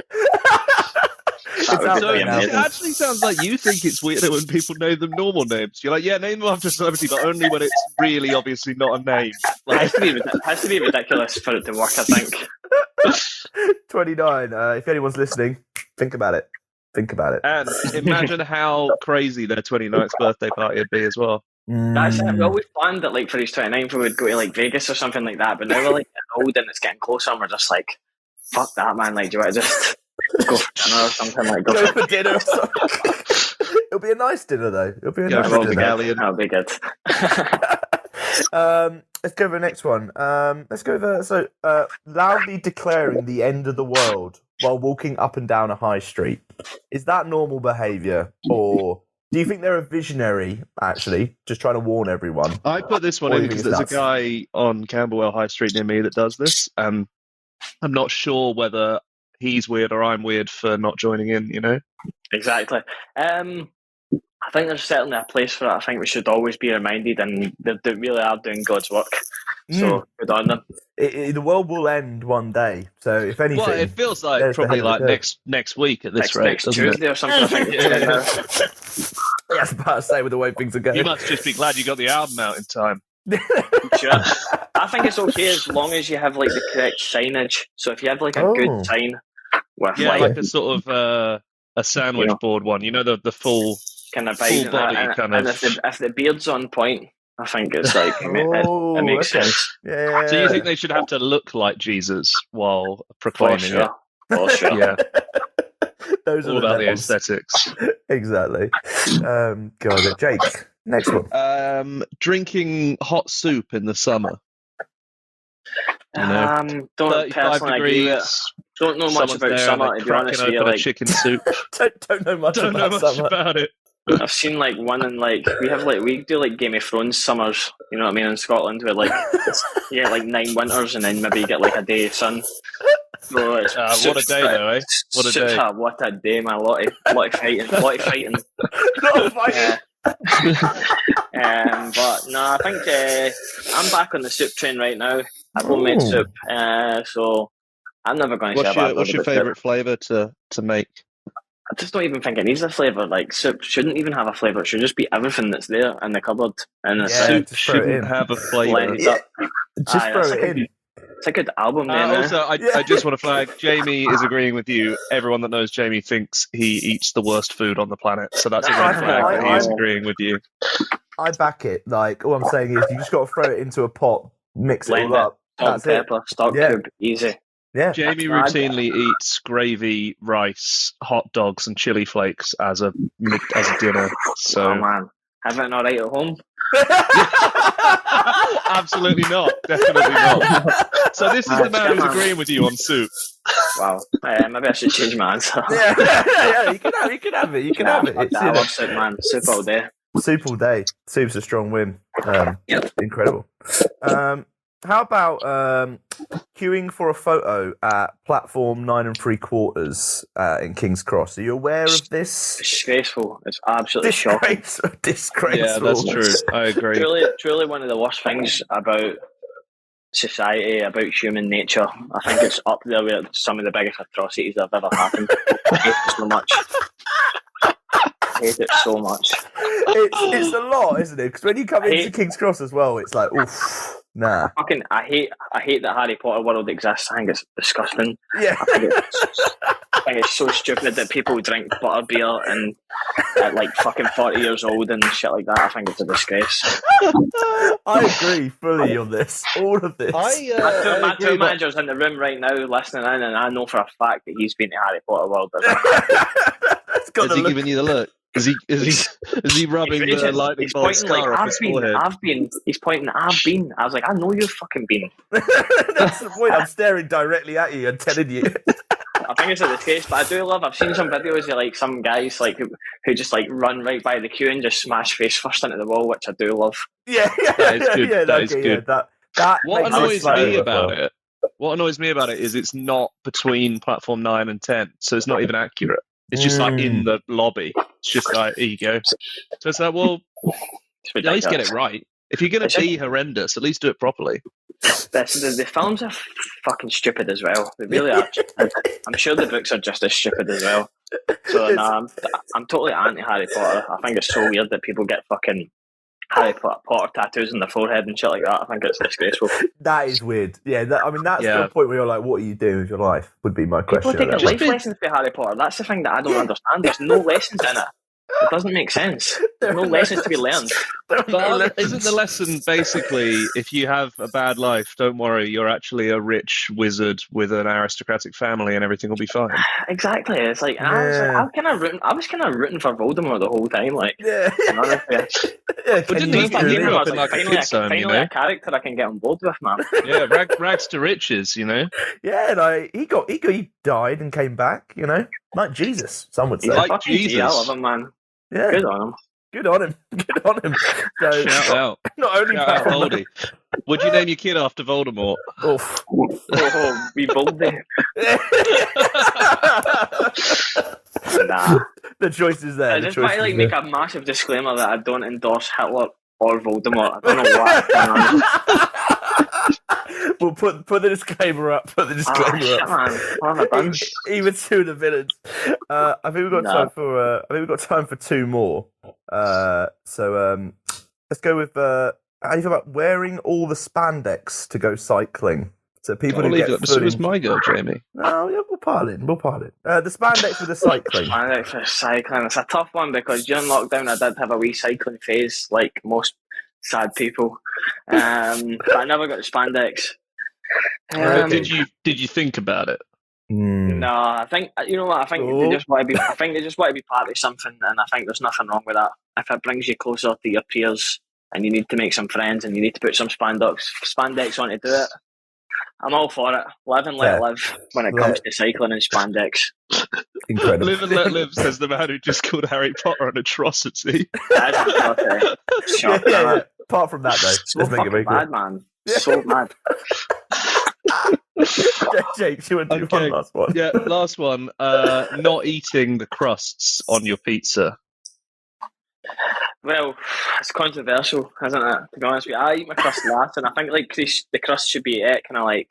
That would So be it amazing. actually sounds like you think it's weird when people name them normal names. You're like, yeah, name them after a celebrity, but only when it's really obviously not a name. It has to be ridiculous for it to work. I think. 29. If anyone's listening, think about it. Think about it. And imagine how crazy their 29th birthday party would be as well. That's it. We always planned that like for his 29th we would go to like Vegas or something like that. But now we're like getting old and it's getting closer, and we're just like, fuck that, man. Like, do you want to just go for dinner or something? Like, Go for dinner or something. It'll be a nice dinner, though. It'll be a Go nice for the dinner. galleon. That'll be good. Let's go over the next one. Let's go over loudly declaring the end of the world while walking up and down a high street. Is that normal behaviour, or do you think they're a visionary? Actually, just trying to warn everyone. I put this one Or in you think because it's there's a guy on Camberwell High Street near me that does this, and I'm not sure whether he's weird or I'm weird for not joining in, you know? Exactly. I think there's certainly a place for it. I think we should always be reminded, and they really are doing God's work. So good on them. The world will end one day. So if anything, Well, it feels like there's the probably head of like the curve. next week at this rate, Next doesn't it? Tuesday or something. I think it's yeah, I was about to say with the way things are going. You must just be glad you got the album out in time. sure. I think it's okay as long as you have like the correct signage. So if you have like a Oh. good sign with Yeah, like like a sort of a sandwich You know. board one. You know, the full. kind of full vibes, body and, kind and of- if the beard's on point, I think it's like Oh, it makes okay. sense. Yeah. So you think they should have to look like Jesus while For proclaiming sure. For sure. it? Yeah, Those all are the about the levels. aesthetics. Exactly. God, Jake. Next one. Drinking hot soup in the summer. You know, Don't 35 personally agree with it. degrees. Don't know much Someone's about there, summer, they're to be honest cracking with you. open a Like, chicken soup. Don't know much Don't know about much summer. about it. I've seen like one in like we do like Game of Thrones summers, you know what I mean, in Scotland where like you get like 9 winters and then maybe you get like a day of sun. So it's What a day, though, eh? What a day. What a day, man! A lot of fighting, a lot of fighting. Not fighting. But no, I think I'm back on the soup train right now. I've homemade Ooh. soup, so I'm never going to say about What's your favourite flavour to make? I just don't even think it needs a flavour. Like, soup shouldn't even have a flavour. It should just be everything that's there in the cupboard. And it's Yeah, like, Soup just throw it shouldn't in. have a flavour. blend it up. Just throw that's it like in. It's a good album name. Also, I just want to flag, Jamie is agreeing with you. Everyone that knows Jamie thinks he eats the worst food on the planet. So that's a red flag that he's agreeing with you. I back it. Like, all I'm saying is you just got to throw it into a pot, mix Blend it all up. Salt and That's it. pepper, stock Yeah. cube, easy. Yeah. Jamie That's routinely eats gravy, rice, hot dogs, and chili flakes as a dinner. So Oh man, having it all right at home. absolutely not, definitely not. So this is the man who's agreeing with you on soup. Wow, maybe I should change my answer. yeah. You can have it. You can have it. Fuck It's, that, you I know, love soup, man. Soup all day. soup all day. Soup's a strong win. Yep. Incredible. How about queuing for a photo at platform 9 3/4 in King's Cross? Are you aware of this? Disgraceful. It's absolutely shocking. Disgraceful. Yeah, that's true. I agree. Truly one of the worst things about society, about human nature. I think it's up there with some of the biggest atrocities that have ever happened. I hate it so much. I hate it so much. It's a lot, isn't it? Because when you come I into hate- King's Cross as well, it's like, oof, nah. I hate that Harry Potter world exists. I think it's disgusting. Yeah. I think it's so stupid that people drink butterbeer and at like fucking 40 years old and shit like that. I think it's a disgrace. I agree fully on this. All of this. My tour manager's in the room right now listening in, and I know for a fact that he's been to Harry Potter World. It's got Is the he look. giving you the look? Is he rubbing the lightning He's bolt pointing like, scar off his forehead? I've been. He's pointing, I've been. I was like, I know you've fucking been. That's the point. I'm staring directly at you and telling you. I think it's a disgrace, but I do love. I've seen some videos of like some guys like who just like run right by the queue and just smash face first into the wall, which I do love. Yeah, That is good. Yeah, That is okay, good. Yeah, that What makes annoys slightly me about worthwhile. it? What annoys me about it is it's not between platform 9 and 10, so it's not even accurate. It's just like in the lobby. It's just like, here you go. So it's like, well, It's at least get ridiculous. it right. If you're going to be horrendous, at least do it properly. The films are fucking stupid as well. They really are. I'm sure the books are just as stupid as well. So no, I'm totally anti Harry Potter. I think it's so weird that people get fucking Harry Potter tattoos on their forehead and shit like that. I think it's disgraceful. That is weird. Yeah, that's Yeah. the point where you're like, what are you doing with your life? Would be my People question. taking at that life point. lessons for Harry Potter. That's the thing that I don't understand. There's no lessons in it. It doesn't make sense. There's no lessons to be learned. But isn't the lesson basically, if you have a bad life, don't worry, you're actually a rich wizard with an aristocratic family and everything will be fine? Exactly. It's like, I was kind of rooting for Voldemort the whole time. Like, Yeah. to be honest with you. Yeah, But can didn't you he do fucking it? grew up in Like, like a kid's home, you finally know? a character I can get on board with, man. Yeah, rags to riches, you know? Yeah, like he died and came back. You know, like Jesus, some would say. He's Like a fucking Jesus. G. I love him, man. Yeah, Good on him. good on him. Good on him. So Shout out. not only Shout out, Voldy. Would you name your kid after Voldemort? Oof. Oh, we bold there. Nah. The choice is there. I The just choice want to is like there. make a massive disclaimer that I don't endorse Hitler or Voldemort. I don't know what's going on. We'll put the disclaimer up. Put the Ah, disclaimer shit, up. man. What have I done? Even two of the villains. I think we've got No. time for. I think we've got time for two more. So let's go with. How do you feel about wearing all the spandex to go cycling? So people I'll who leave get it. So it was fully. my girl, Jamie. No, yeah, we'll pile it. We'll pile it. The spandex with the cycling. Man, for cycling, it's a tough one because during lockdown I did have a wee cycling phase, like most sad people. But I never got the spandex. Did you think about it? No, I think you know what. I think Oh. they just want to be. I think they just want to be part of something, and I think there's nothing wrong with that. If it brings you closer to your peers, and you need to make some friends, and you need to put some spandex on to do it, I'm all for it. Live and let live when it comes to cycling and spandex. Incredible. Live and let live, says the man who just called Harry Potter an atrocity. That's okay. Shut yeah. up. Apart from that, though, So let's make it fucking very bad, clear. man. So mad. Jake, you want to do Okay. one last one? Yeah, last one. Not eating the crusts on your pizza. Well, it's controversial, isn't it? To be honest with you, I eat my crust last, and I think like the crust should be kind of like,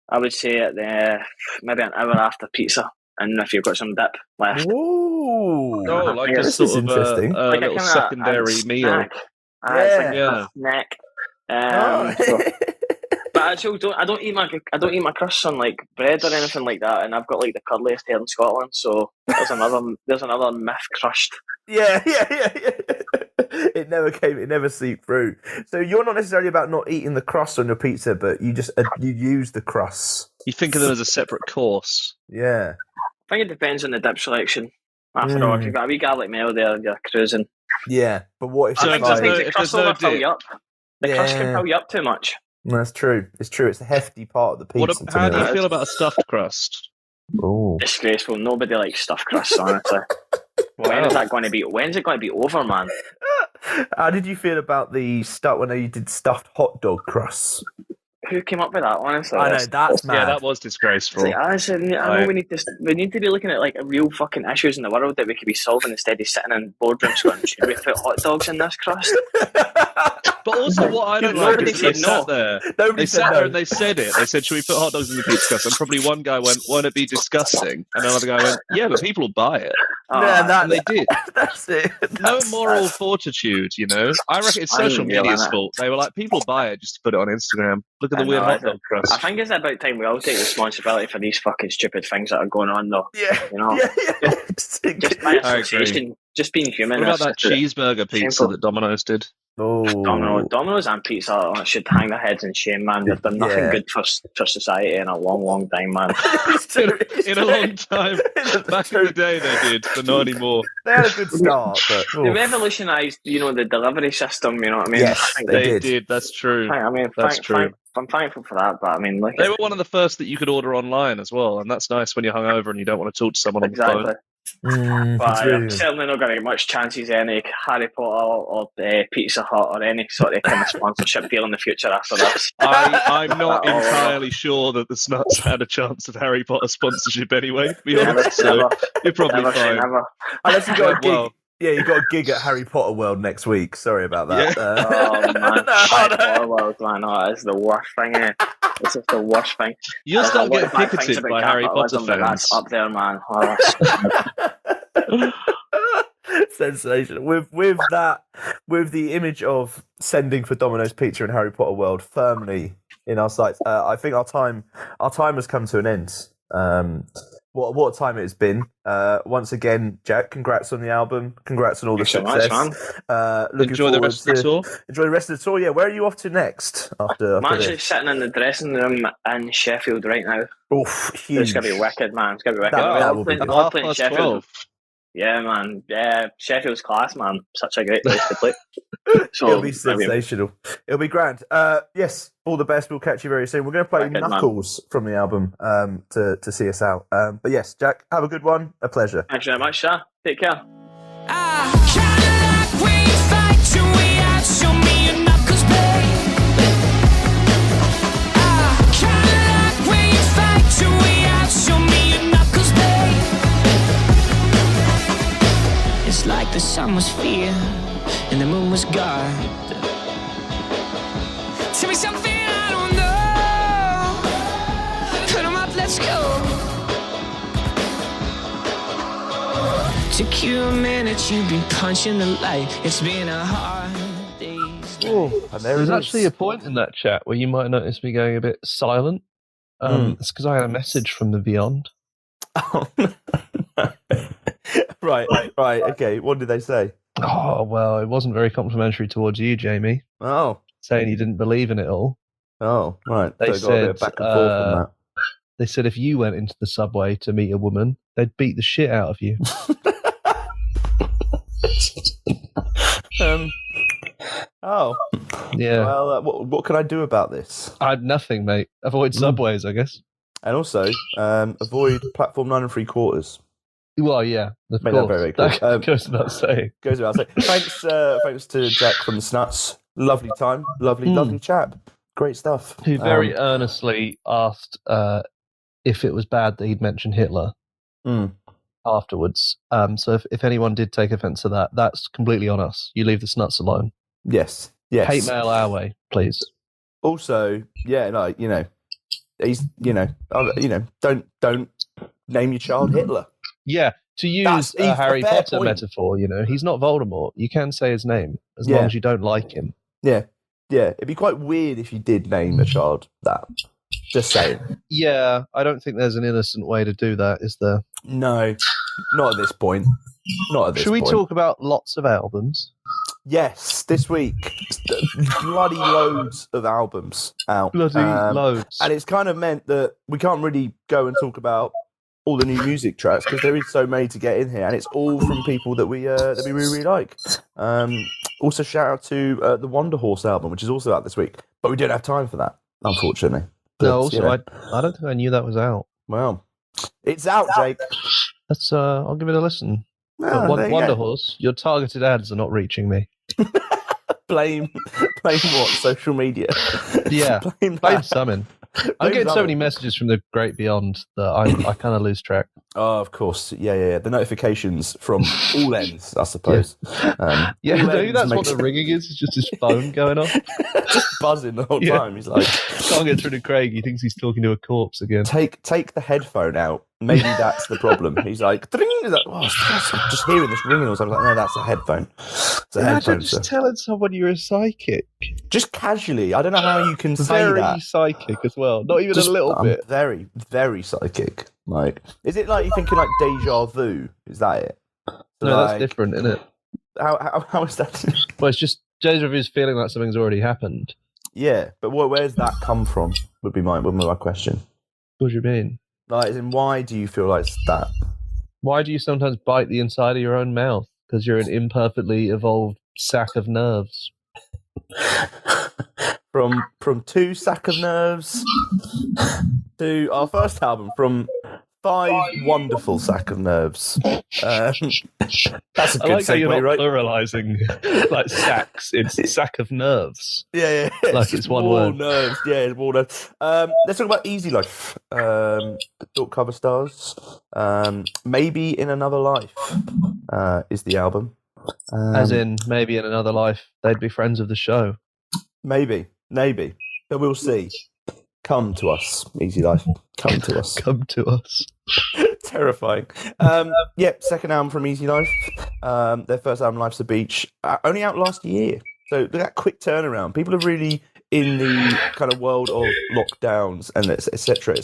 I would say at the maybe an hour after pizza, and if you've got some dip left. Ooh. Oh, like a This is sort of interesting. a Like a little kinda secondary a meal. snack. It's like Yeah. a snack. Oh. So- but I actually I don't eat my crusts on like bread or anything like that, and I've got like the curliest hair in Scotland, so there's another myth crushed. Yeah. It never seeped through. So you're not necessarily about not eating the crust on your pizza, but you just you use the crusts. You think of them as a separate course. Yeah. I think it depends on the dip selection. After all, if you've got a wee garlic mayo there, you're cruising. Yeah. But what if So I if think there's sometimes no- the if crust there's no will fill dip- you up. The crust can Yeah. fill you up too much. That's true. It's true. It's a hefty part of the pizza. to How do me. you feel about a stuffed crust? Ooh. Disgraceful. Nobody likes stuffed crusts, honestly. When's it going to be over, man? How did you feel about the stuff when you did stuffed hot dog crusts? Who came up with that? Honestly, I know that's mad. Yeah, that was disgraceful. I know we need to be looking at like real fucking issues in the world that we could be solving instead of sitting in boardrooms going, should we put hot dogs in this crust? But also, what I don't like Nobody is they said no. sat there. Nobody They said sat no. there and they said it. They said, "Should we put hot dogs in the pizza crust?" And probably one guy went, "Won't it be disgusting?" And another guy went, "Yeah, but people will buy it." Yeah, And they did. That's it. No moral fortitude, you know. I reckon it's social Unreal, media's innit? fault. They were like, people buy it just to put it on Instagram. Look at the I weird know, hot dog crust. I think it's about time we all take responsibility for these fucking stupid things that are going on, though. Yeah. You know, Yeah. just by I agree. association, just being human. What about that that's- cheeseburger pizza Shameful. that Domino's did? Oh. Domino's and pizza should hang their heads in shame, man. They've done nothing Yeah. good for society in a long, long time, man. It's true, it's In a true. long time. It's Back in true. the day they did, but not anymore. They had a good start, but They revolutionised, the delivery system. You know what I mean? Yes, I think they They did. did, that's true. I mean, That's true. I'm thankful for that, but I mean, look, They were one of the first that you could order online as well, and that's nice when you're hungover and you don't want to talk to someone on the exactly. phone. But true. I'm certainly not going to get much chances any Harry Potter or Pizza Hut or any sort of kind of sponsorship deal in the future after this. I'm not Oh. entirely sure that the Snuts had a chance of Harry Potter sponsorship anyway, to be Never, honest, so never, you're probably never say fine. never. Unless you got a gig. Well, Yeah, you got a gig at Harry Potter World next week. Sorry about that. Yeah. Oh man, No, Harry no. Potter world, man, it's the worst thing. It's just the worst thing. you'll There's a start lot getting of bad things picketed about by Harry Potter capitalism, but fans. that's up there, man. Oh, that's- Sensational. With the image of sending for Domino's Pizza and Harry Potter World firmly in our sights, I think our time has come to an end. What time it has been. Once again, Jack, congrats on the album. Congrats on all the Thanks so much, success. Looking Enjoy the forward rest of the tour. Enjoy the rest of the tour. Yeah, where are you off to next after I'm actually this? sitting in the dressing room in Sheffield right now. Oof, huge. It's gonna be wicked, man. It's gonna be wicked. That will be We're good. all Half playing past Sheffield. 12. Yeah, man. Yeah, Sheffield's class, man. Such a great place to play. So It'll be brilliant. sensational. It'll be grand. Yes, all the best. We'll catch you very soon. We're going to play Wicked, man. Knuckles from the album to see us out. But yes, Jack, have a good one. A pleasure. Thanks very much, sir. Take care. Cadillac, we fight till we out. Show me your knuckles, babe. Cadillac, we fight till we out. Show me your knuckles, babe. It's like the sun was fear and the moon was God. Tell me something I don't know. Put 'em up, let's go. Took you a minute, you've been punching the light. It's been a hard day's night. And there There's it actually is. a point in that chat where you might notice me going a bit silent. It's because I had a message from the beyond. right. Okay. What did they say? Oh, well, it wasn't very complimentary towards you, Jamie, Oh. saying you didn't believe in it all. Oh. Right. They So got a bit of said, back and forth on that. They said if you went into the subway to meet a woman, they'd beat the shit out of you. Oh. Yeah. Well, what can I do about this? I had nothing, mate. Avoid subways, I guess. And also, avoid platform 9 3/4. Well, yeah, of Made that course. very clear. That goes without saying. Goes without saying. Thanks to Jack from the Snuts. Lovely time. Lovely chap. Great stuff. Who very earnestly asked if it was bad that he'd mentioned Hitler. Mm. afterwards. So if anyone did take offense to that, that's completely on us. You leave the snuts alone. Yes. Hate mail our way, please. Also, yeah, like, he's, don't name your child Hitler. Yeah, to use That's a Harry fair Potter point. metaphor, he's not Voldemort. You can say his name as long as you don't like him. Yeah. It'd be quite weird if you did name a child that. Just saying. Yeah, I don't think there's an innocent way to do that, is there? No, not at this point. Not at this Should we point. talk about lots of albums? Yes, this week, bloody loads of albums out. Bloody loads. And it's kind of meant that we can't really go and talk about all the new music tracks because there is so many to get in here, and it's all from people that we really, really like. Also, shout out to the Wonder Horse album, which is also out this week, but we don't have time for that, unfortunately. But, No, also, I don't think I knew that was out. Well, it's out, Jake. That's I'll give it a listen. Oh, there you Wonder go. Horse, your targeted ads are not reaching me. Blame what? Social media. Yeah, blame blame that. Summon. I'm Blame getting so Summon. many messages from the great beyond that I kind of lose track. Oh, of course. Yeah. The notifications from all ends, I suppose. Yeah, all maybe ends that's what makes- the ringing is. It's just his phone going off. just buzzing the whole Yeah. time. He's like, Can't get through to Craig. He thinks he's talking to a corpse again. take the headphone out. Maybe that's the problem. He's like, "Dring!" He's like, I'm just hearing this ringing or something. Like, no, that's a headphone. It's a Imagine headphone. just So. telling someone you're a psychic. Just casually. I don't know how you can say Very that. psychic as well. Not even Just- a little I'm bit. very, very psychic. Like, is it like you're thinking like deja vu? Is that it? So, No, like, that's different, isn't it? How is that? Well, it's just deja vu is feeling like something's already happened. Yeah, but where's that come from? Would be my question. What do you mean? Like, as in, why do you feel like it's that? Why do you sometimes bite the inside of your own mouth? Because you're an imperfectly evolved sack of nerves. from two sack of nerves to our first album, from 5 wonderful sack of nerves. That's a I good like how you're segue, not right? pluralizing like sacks. It's sack of nerves. Yeah. Like just it's one more word. nerves. Yeah, more nerves. Let's talk about Easy Life. Thought cover stars. Maybe in Another Life is the album. As in, maybe in another life, they'd be friends of the show. Maybe, but we'll see. Come to us, Easy Life. Come to us. Come to us. Terrifying. Second album from Easy Life. Their first album, Life's a Beach, only out last year. So look at that quick turnaround. People are really in the kind of world of lockdowns and et cetera.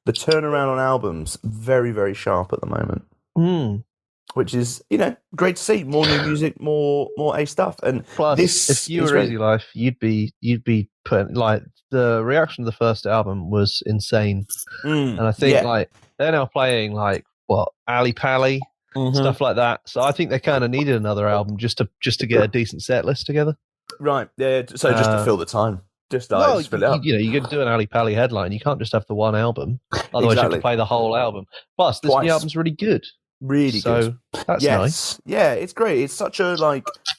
The turnaround on albums, very, very sharp at the moment. Which is, great to see. More new music, more A stuff. And Plus, this if you is were great. Easy Life, you'd be putting like the reaction to the first album was insane, and I think like they're now playing like what Ali Pally stuff like that. So I think they kind of needed another album just to get a decent set list together. Right, yeah. So just to fill the time. Just fill it up. You could do an Ali Pally headline. You can't just have the one album, otherwise you have Exactly. to play the whole album. Plus, this Twice. new album's really good. Really good. That's nice. Yeah, it's great. It's such a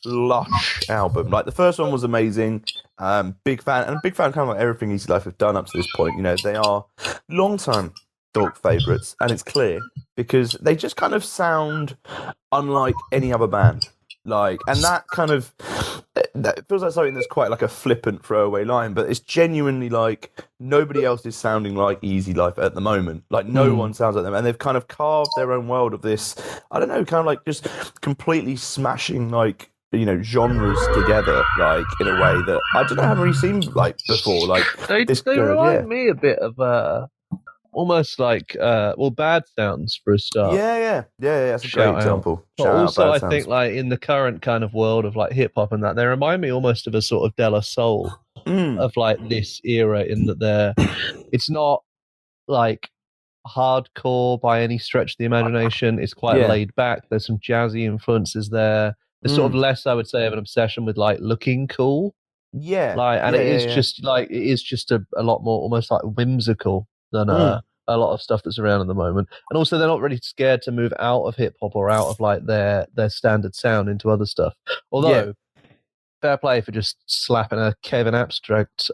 lush album. Like the first one was amazing. Big fan kind of like everything Easy Life have done up to this point. They are long time dog favourites, and it's clear because they just kind of sound unlike any other band. And that kind of that feels like something that's quite like a flippant throwaway line, but it's genuinely like nobody else is sounding like Easy Life at the moment. Like no one sounds like them, and they've kind of carved their own world of this. I don't know, kind of like just completely smashing genres together, in a way that I don't know, I haven't really seen before. They this good, remind me a bit of almost like Bad Sounds for a start. Yeah. That's a great Shout out. example. But Shout out also, Bad I Sounds. think in the current kind of world of hip hop and that, they remind me almost of a sort of De La Soul of this era, in that it's not hardcore by any stretch of the imagination. It's quite laid back. There's some jazzy influences there. There's sort of less, I would say, of an obsession with looking cool. Yeah, It is just a lot more almost whimsical than a lot of stuff that's around at the moment. And also, they're not really scared to move out of hip hop or out of their standard sound into other stuff. Although, fair play for just slapping a Kevin Abstract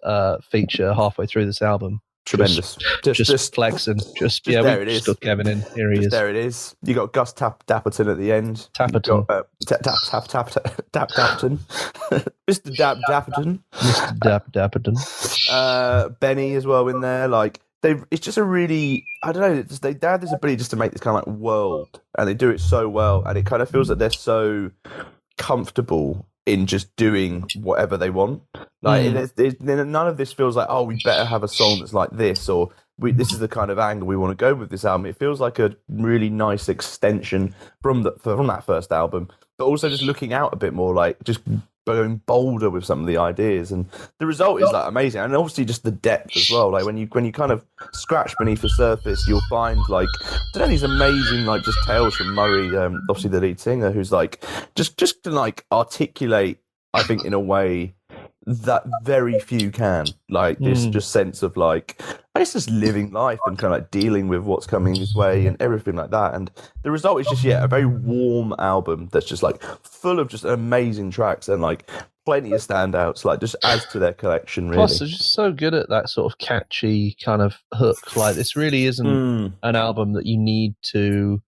feature halfway through this album. tremendous. Just flexing. Just yeah, there we it is. stuck Kevin in. Here he is. There it is. You got Gus Dapperton at the end. Tapperton. Dapperton. Mr. Dapperton. Mr. Dapperton. Benny as well in there. Like it's just a really, I don't know. They have this ability just to make this kind of like world, and they do it so well, and it kind of feels that they're so comfortable in just doing whatever they want. Like none of this feels like, oh, we better have a song that's like this, or this is the kind of angle we want to go with this album. It feels like a really nice extension from that first album, but also just looking out a bit more, like just going bolder with some of the ideas, and the result is like amazing. And obviously just the depth as well. Like when you kind of scratch beneath the surface, you'll find like, I don't know, these amazing like just tales from Murray, obviously the lead singer, who's like just to like articulate, I think, in a way that very few can, like this just sense of like, I guess just living life and kind of like dealing with what's coming his way and everything like that. And the result is just a very warm album that's just like full of just amazing tracks and like plenty of standouts, like just adds to their collection really. Plus they're just so good at that sort of catchy kind of hook. Like this really isn't an album that you need to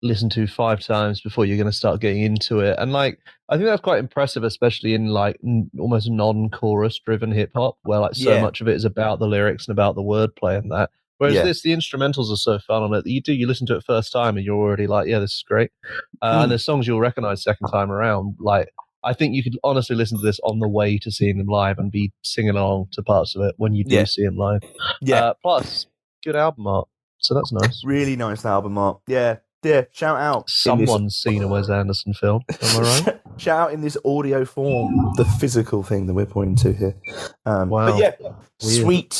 listen to 5 times before you're going to start getting into it. And like I think that's quite impressive, especially in like almost non-chorus driven hip hop, where like so much of it is about the lyrics and about the wordplay and that. Whereas the instrumentals are so fun on it that you listen to it first time and you're already like, yeah, this is great. And there's songs you'll recognize second time around. Like I think you could honestly listen to this on the way to seeing them live and be singing along to parts of it when you do see them live. Plus good album art, so that's nice. Really nice album art. Yeah, shout out. Someone's seen a Wes Anderson film. Am I right? Shout out in this audio form, the physical thing that we're pointing to here. Wow. But yeah, Weird.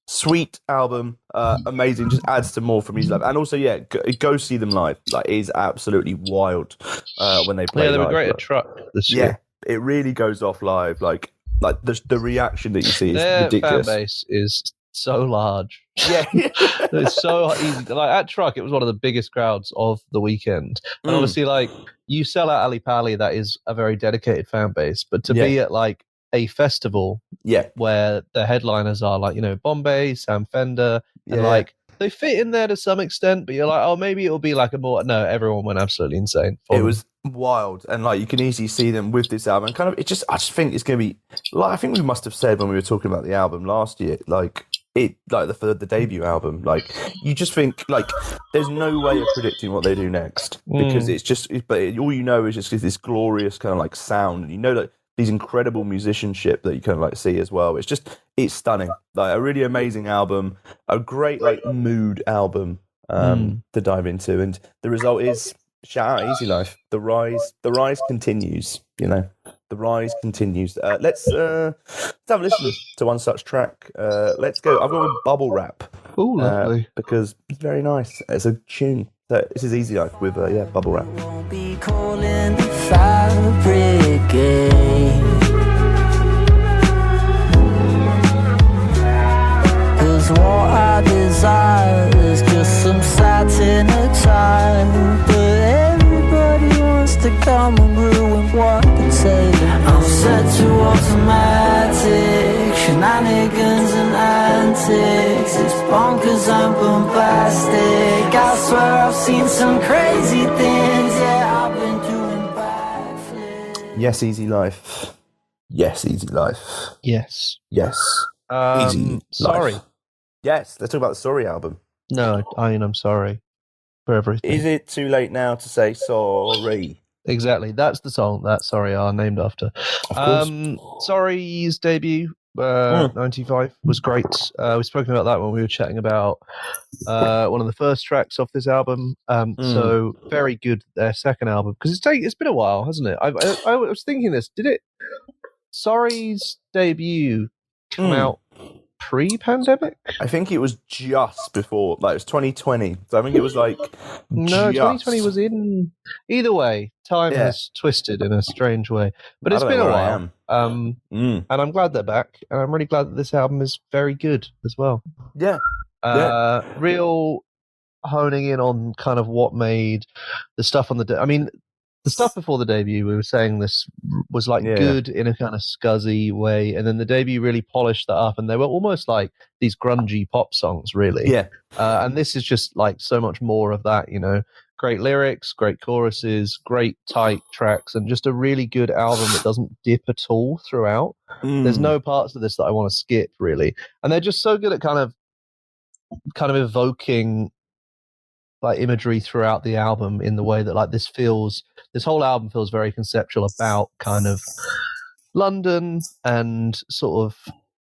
sweet album. Amazing. Just adds to more from his life. And also, go see them live. Like, it is absolutely wild when they play live. Yeah, they were great at Truck this year. Yeah, it really goes off live. Like the reaction that you see is their ridiculous. Their fan base is so large. Yeah. It's so easy. Like at Truck, it was one of the biggest crowds of the weekend. And obviously, like, you sell out Ali Pali, that is a very dedicated fan base. But to be at like a festival where the headliners are like, Bombay, Sam Fender, and like they fit in there to some extent, but you're like, oh, maybe it'll be like a more... No, everyone went absolutely insane. It was wild, and like you can easily see them with this album. Kind of, I just think it's going to be like, I think we must have said when we were talking about the album last year, like the debut album, like you just think like there's no way of predicting what they do next, because it's just, but all you know is just this glorious kind of like sound, and that these incredible musicianship that you kind of like see as well. It's stunning, like a really amazing album, a great like mood album to dive into, and the result is, shout out Easy Life. The rise continues. The rise continues. Let's have a listen to one such track. Let's go. I've got a Bubble Wrap. Oh, lovely. Because it's very nice. It's a tune. So this is Easy Life with Bubble Wrap. Won't be calling the fire brigade. 'Cause what I desire is just some satin attire, but everybody wants to come and ruin what they say. I'm set to automatic shenanigans and antics. It's bonkers and bombastic. I swear I've seen some crazy things. Yeah, I've been doing backflips. Yes, Easy Life. Yes, Easy Life. Yes. Yes. Easy Sorry. Life. Yes, let's talk about the Sorry album. No, I'm sorry for everything. Is it too late now to say sorry? Exactly. That's the song that Sorry are named after. Of course. Sorry's debut, 95, was great. We've spoken about that when we were chatting about one of the first tracks off this album. So very good, their second album, because it's been a while, hasn't it? I was thinking this. Did it? Sorry's debut come out pre-pandemic? I think it was just before, like it was 2020. So I think it was like no, 2020 was in. Either way, time has twisted in a strange way, but it's been a while. And I'm glad they're back, and I'm really glad that this album is very good as well. Yeah, real honing in on kind of what made the stuff on the. I mean, the stuff before the debut, we were saying this was like good in a kind of scuzzy way, and then the debut really polished that up, and they were almost like these grungy pop songs, really. Yeah. And this is just like so much more of that, you know. Great lyrics, great choruses, great tight tracks, and just a really good album that doesn't dip at all throughout. There's no parts of this that I want to skip, really, and they're just so good at kind of evoking like imagery throughout the album in the way that like this whole album feels very conceptual about kind of London and sort of,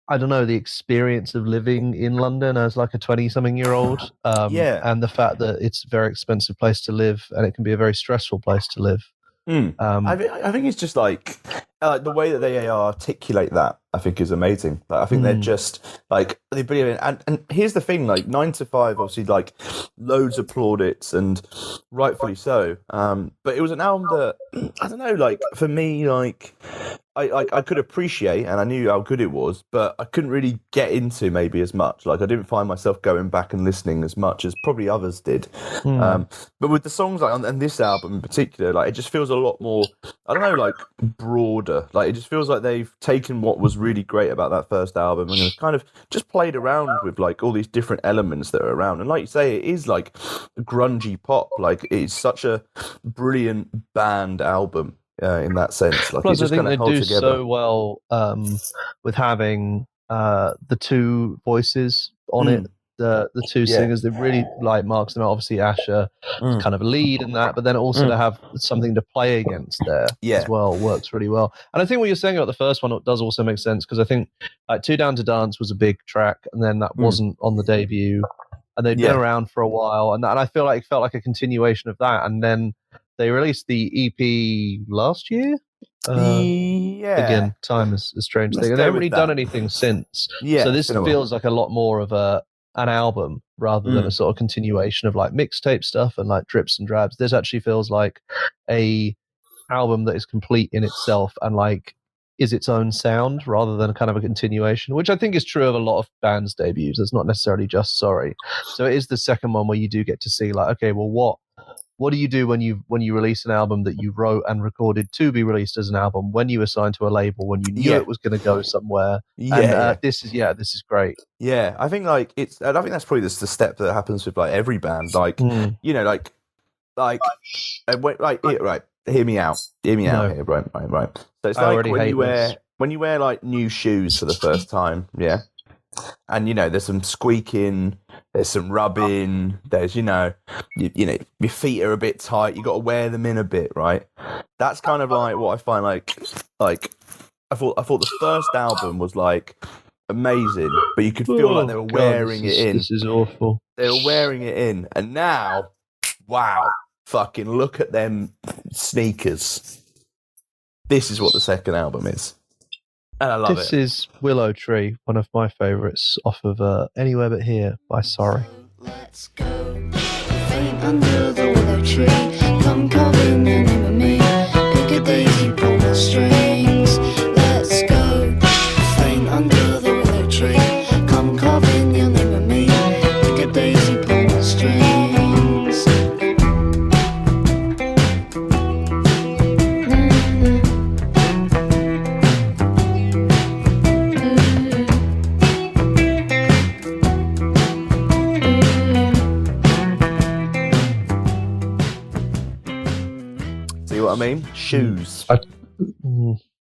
I don't know, the experience of living in London as like a 20-something-year-old. And the fact that it's a very expensive place to live and it can be a very stressful place to live. I think it's just like the way that they articulate that, I think, is amazing. Like, I think they're just like they're brilliant. And here's the thing: like 9 to 5, obviously, like loads of plaudits, and rightfully so. But it was an album that I don't know. Like for me, like I could appreciate, and I knew how good it was, but I couldn't really get into maybe as much. Like I didn't find myself going back and listening as much as probably others did. But with the songs like on this album in particular, like it just feels a lot more, I don't know, like broader. Like it just feels like they've taken what was really great about that first album and kind of just played around with like all these different elements that are around. And like you say, it is like grungy pop. Like it's such a brilliant band album. In that sense, like plus, I think they do together. so well with having the two voices on it, the two singers. They really like Marks and obviously Asher kind of lead in that, but then also to have something to play against there as well works really well. And I think what you're saying about the first one does also make sense because I think like Too Down to Dance was a big track, and then that wasn't on the debut, and they'd been around for a while, and I feel like it felt like a continuation of that, and then. They released the EP last year. Again, time is a strange thing. And they haven't really done anything since. So this feels like a lot more of an album rather than a sort of continuation of like mixtape stuff and like drips and drabs. This actually feels like a album that is complete in itself and like is its own sound rather than kind of a continuation, which I think is true of a lot of bands' debuts. It's not necessarily just Sorry. So it is the second one where you do get to see like, okay, well, what do you do when you release an album that you wrote and recorded to be released as an album when you were signed to a label, when you knew it was going to go somewhere? This is great. Yeah, I think like I think that's probably the step that happens with like every band. Like you know, like hear me out here, right. So it's like when you wear like new shoes for the first time, and you know there's some squeaking, there's some rubbing, there's you know your feet are a bit tight, you got to wear them in a bit, right? That's kind of like what I find like I thought the first album was like amazing, but you could feel like they were wearing it in. This is awful. They were wearing it in, and now, wow, fucking look at them sneakers. This is what the second album is. And I love it. This is Willow Tree, one of my favourites off of Anywhere But Here by Sorry. Let's go. Faint under the willow tree. Come carving your name with me. Pick a daisy, pull the strings. Let's go. Faint under the willow tree. Come carving your name with me. Pick a daisy, pull the strings. I mean, shoes.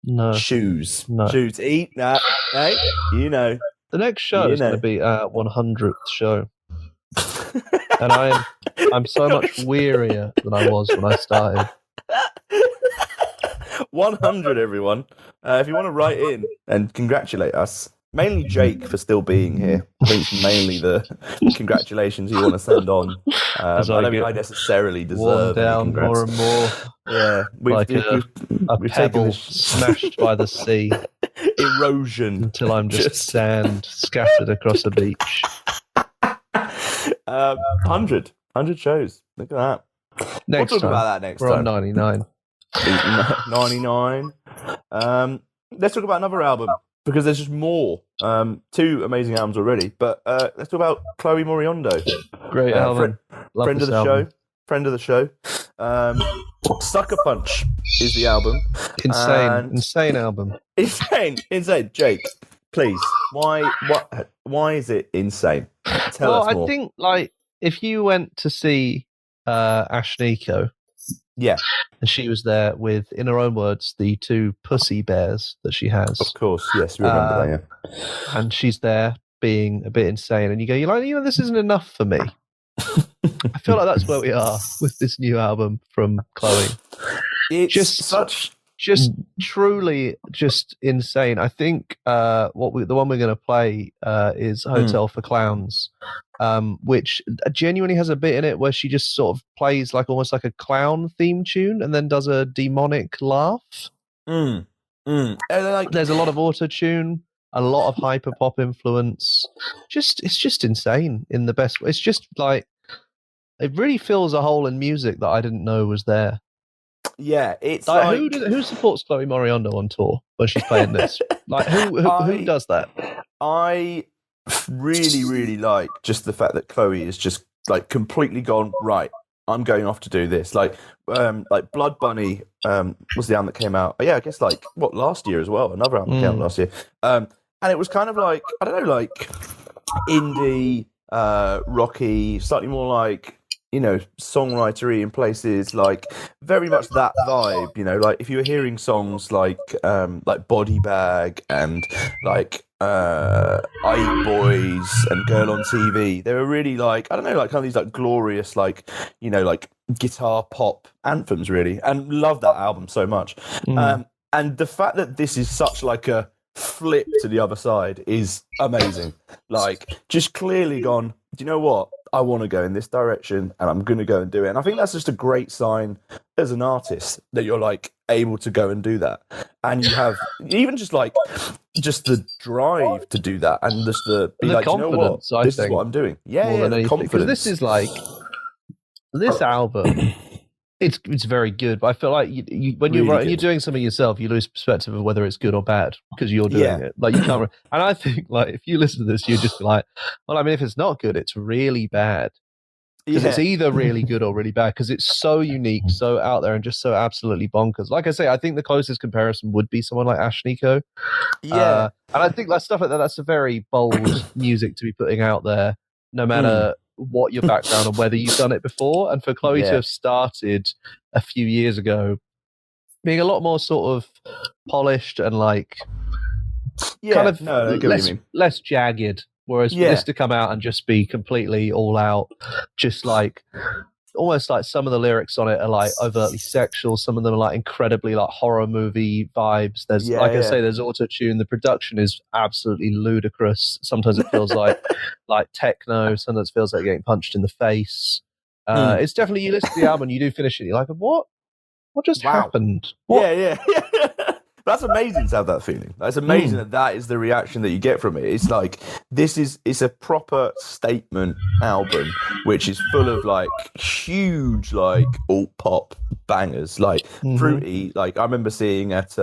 No. Shoes. Eat that. Hey, you know. The next show is going to be our 100th show. And I'm so much wearier than I was when I started. 100, everyone. If you want to write in and congratulate us, mainly Jake for still being here. I think it's mainly the congratulations you want to send on. I don't think I necessarily deserve down more and more. Yeah, we've pebble smashed by the sea. Erosion. Until I'm just sand scattered across a beach. 100 shows. Look at that. We'll talk about that next time. We're on 99. 99. Let's talk about another album. Because there's just more. 2 amazing albums already. But let's talk about Chloe Moriondo. Great album. Friend of the show. friend of the show. Sucker Punch is the album. Insane album. Insane. Jake, please, why is it insane? Tell us more. I think like if you went to see Ashnikko, yeah, and she was there with, in her own words, the 2 pussy bears that she has. Of course, yes, we remember that. Yeah, and she's there being a bit insane, and you're like, this isn't enough for me. I feel like that's where we are with this new album from Chloe. It's just truly just insane. I think the one we're going to play is Hotel for Clowns, which genuinely has a bit in it where she just sort of plays like almost like a clown theme tune and then does a demonic laugh. And like, there's a lot of auto tune, a lot of hyper pop influence. It's just insane in the best way. It's just like it really fills a hole in music that I didn't know was there. Yeah, it's like who supports Chloe Moriondo on tour when she's playing this? Like who does that? I really, really like just the fact that Chloe is just like completely gone right. I'm going off to do this. Like Blood Bunny was the album that came out. Yeah, I guess like last year as well. Another album came out last year. And it was kind of like, I don't know, like indie, rocky, slightly more like, songwritery in places, like very much that vibe, like if you were hearing songs like Body Bag and like Eight Boys and Girl on TV, they were really like, I don't know, like kind of these like glorious, like, like guitar pop anthems really, and love that album so much. And the fact that this is such like a flip to the other side is amazing. Like just clearly gone, do you know what? I want to go in this direction and I'm going to go and do it. And I think that's just a great sign as an artist that you're like able to go and do that. And you have even just the drive to do that and just the be like, you know what? This is what I'm doing. Yeah, the confidence. Because this is like, this album, it's very good, but I feel like when you're doing something yourself, you lose perspective of whether it's good or bad because you're doing it. Like you can't. And I think like if you listen to this, you just be like, well, I mean, if it's not good, it's really bad. Because it's either really good or really bad because it's so unique, so out there, and just so absolutely bonkers. Like I say, I think the closest comparison would be someone like Ashnikko. Yeah, and I think that stuff like that, that's a very bold music to be putting out there, no matter what your background or whether you've done it before. And for Chloe to have started a few years ago being a lot more sort of polished and like kind of less jagged, whereas for this to come out and just be completely all out, just like almost like some of the lyrics on it are like overtly sexual, some of them are like incredibly like horror movie vibes. There's I say, there's auto-tune, the production is absolutely ludicrous. Sometimes it feels like techno, sometimes it feels like getting punched in the face. It's definitely, you listen to the album and you do finish it, you're like, what just happened? What? Yeah. That's amazing to have that feeling. That's amazing that is the reaction that you get from it. It's like, it's a proper statement album, which is full of like huge, like alt pop bangers, like fruity. Like I remember seeing at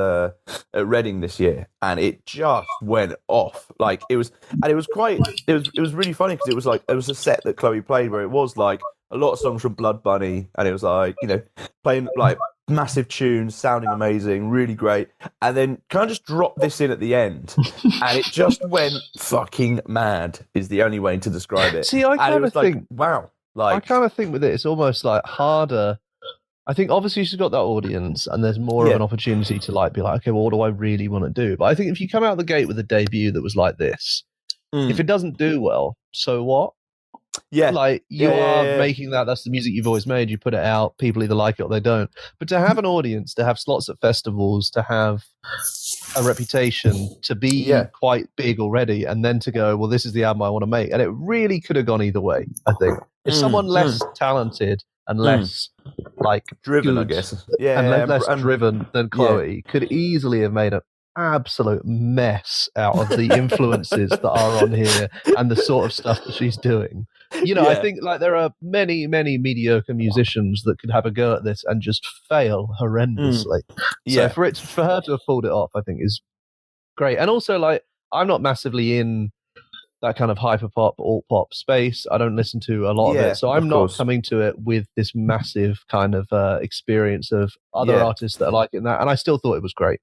Reading this year and it just went off. Like it was really funny because it was a set that Chloe played where it was like a lot of songs from Blood Bunny and it was like, playing like massive tunes, sounding amazing, really great, and then kind of just drop this in at the end, and it just went fucking mad. Is the only way to describe it. See, I kind of think, like, wow. Like, I kind of think with it, it's almost like harder. I think obviously she's got that audience, and there's more of an opportunity to like be like, okay, well, what do I really want to do? But I think if you come out of the gate with a debut that was like this, if it doesn't do well, so what? Yeah, like you are making that's the music you've always made. You put it out, people either like it or they don't. But to have an audience, to have slots at festivals, to have a reputation, to be quite big already, and then to go, well, this is the album I want to make, and it really could have gone either way. I think if someone less talented and less like driven, good, I guess, and less driven than Chloe, could easily have made an absolute mess out of the influences that are on here and the sort of stuff that she's doing. I think like there are many, many mediocre musicians that could have a go at this and just fail horrendously. So for her to have pulled it off, I think is great. And also, like, I'm not massively in that kind of hyper pop, alt pop space. I don't listen to a lot of Yeah, it, so I'm of not course. coming to it with this massive kind of experience of other Yeah. artists that are like it. And I still thought it was great.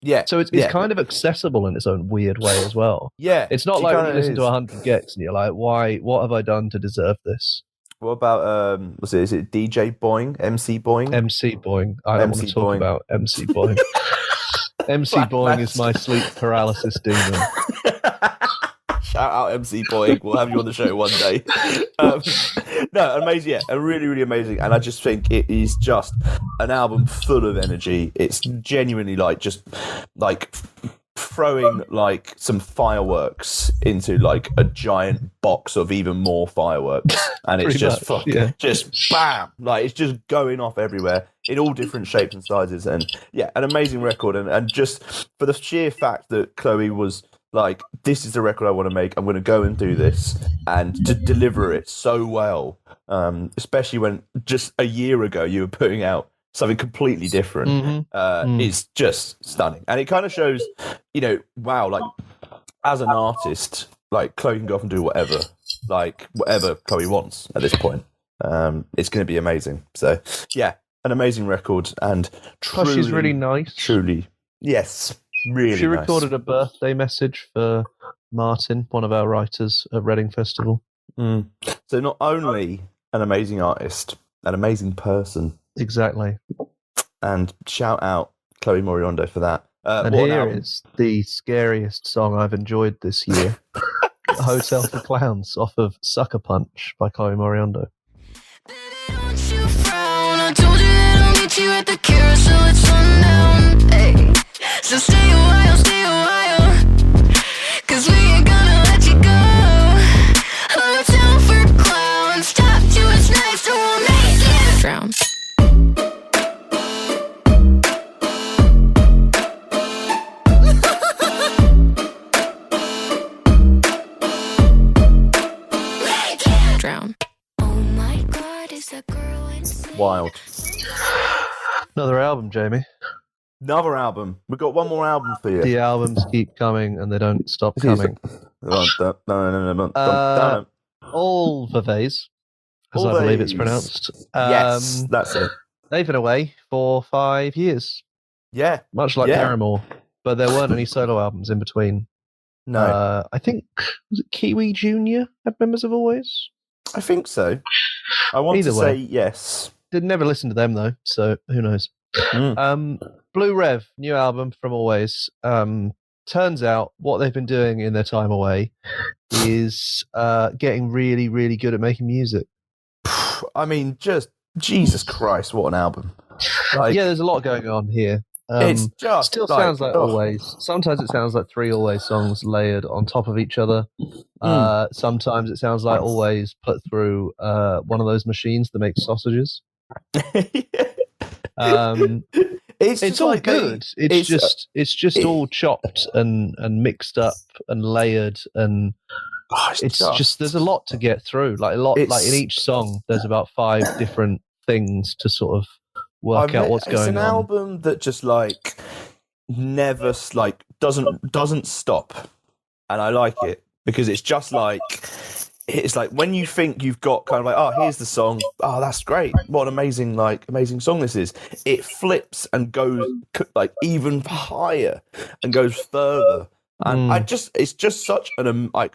Yeah. So it's Yeah. kind of accessible in its own weird way as well. Yeah. It's not She like when you kinda listen to is. 100 Gex and you're like, why? What have I done to deserve this? What about is it DJ Boing, MC Boing? MC Boing. I don't want MC to talk Boing. about MC Boing. MC Black Boing Mass. is my sleep paralysis demon. Shout out MC Boy. We'll have you on the show one day. No, amazing. Yeah, really, really amazing. And I just think it is just an album full of energy. It's genuinely like just like throwing like some fireworks into like a giant box of even more fireworks, and it's Pretty just much, fucking yeah. just bam, like it's just going off everywhere in all different shapes and sizes. And yeah, an amazing record. And just for the sheer fact that Chloe was like, this is the record I want to make. I'm going to go and do this, and to deliver it so well, especially when just a year ago you were putting out something completely different. Mhm. It's just stunning, and it kind of shows, wow, like as an artist, like Chloe can go off and do whatever Chloe wants at this point. It's going to be amazing. So yeah, an amazing record, and Plus, she's really nice. truly, yes, really. She nice. recorded a birthday message for Martin, one of our writers at Reading Festival. So not only an amazing artist, an amazing person, Exactly. and shout out Chloe Moriondo for that. And what an here album. is the scariest song I've enjoyed this year. Hotel for Clowns off of Sucker Punch by Chloe Moriondo. Don't you frown. I told you that I'll meet you at the carousel at sundown. Hey, so stay a while, 'cause we ain't gonna let you go. Hotel for clowns, talk to us nice, or we'll make you drown. Drown. Oh my God, is that girl insane? Wild. Another album, Jamie. Another album. We've got one more album for you. The albums keep coming and they don't stop coming. No. All Vevey's, as I believe it's pronounced. Yes, that's it. They've been away for 5 years, Yeah. much like Yeah. Paramore, but there weren't any solo albums in between. No, I think, was it Kiwi Jr. had members of Always? I think so. I want Either to way. say yes. Did never listen to them though, so who knows? Blue Rev, new album from Always. Turns out what they've been doing in their time away is getting really, really good at making music. I mean, just Jesus Christ, what an album! Like, Yeah, there's a lot going on here. it's just Still sounds like oh, Always. Sometimes it sounds like 3 Always songs layered on top of each other. Sometimes it sounds like Always put through one of those machines that makes sausages. it's It's just all like good. It's just all chopped and mixed up and layered, and it's just there's a lot to get through. Like in each song, there's about 5 different things to sort of work out what's going It's an on. album that just like never like doesn't stop, and I like it because it's just like it's like when you think you've got kind of like, oh, here's the song, oh, that's great, what an amazing song this is. It flips and goes like even higher and goes further. And it's just such an I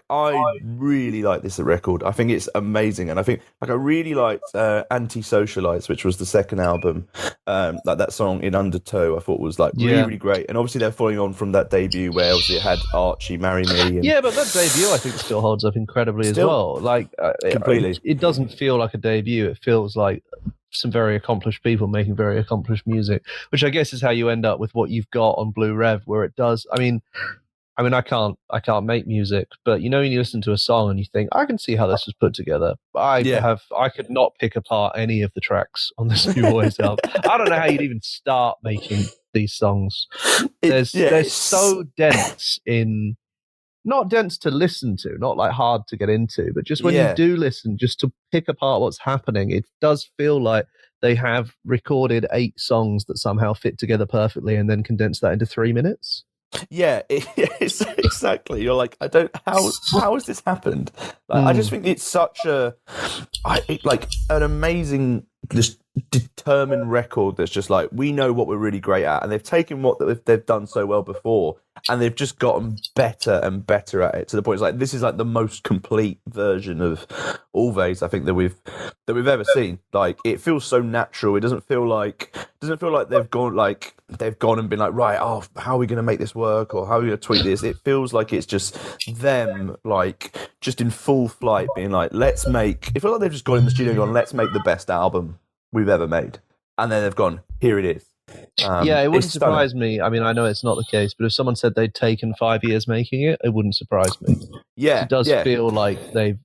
really like this record. I think it's amazing, and I think like I really liked Anti-Socialites, which was the second album. Like that song In Undertow, I thought was like really, Yeah. really great. And obviously they're following on from that debut where obviously it had Archie, Marry Me. And Yeah, but that debut I think still holds up incredibly as Still. well. Like Completely. it doesn't feel like a debut. It feels like some very accomplished people making very accomplished music, which I guess is how you end up with what you've got on Blue Rev, where it does. I mean, I can't make music, but you know, when you listen to a song and you think, I can see how this was put together. I could not pick apart any of the tracks on this new Always album. I don't know how you'd even start making these songs. They're so dense in, not dense to listen to, not like hard to get into, but just when you do listen, just to pick apart what's happening, it does feel like they have recorded 8 songs that somehow fit together perfectly and then condensed that into 3 minutes. Yeah, it's exactly. You're like, I don't. How has this happened? Like, I just think it's such like an amazing, just determined record. That's just like, we know what we're really great at, and they've taken what they've done so well before, and they've just gotten better and better at it to the point. It's like, this is like the most complete version of Always I think that we've ever seen. Like, it feels so natural. It doesn't feel like they've gone and been like, right, oh, how are we going to make this work, or how are we going to tweak this? It feels like it's just them, like, just in full flight, being like, let's make. It feels like they've just gone in the studio and gone, let's make the best album we've ever made, and then they've gone, here it is. Yeah, it wouldn't it's stunning. surprise me. I mean, I know it's not the case, but if someone said they'd taken 5 years making it, it wouldn't surprise me. Yeah, It does feel like they've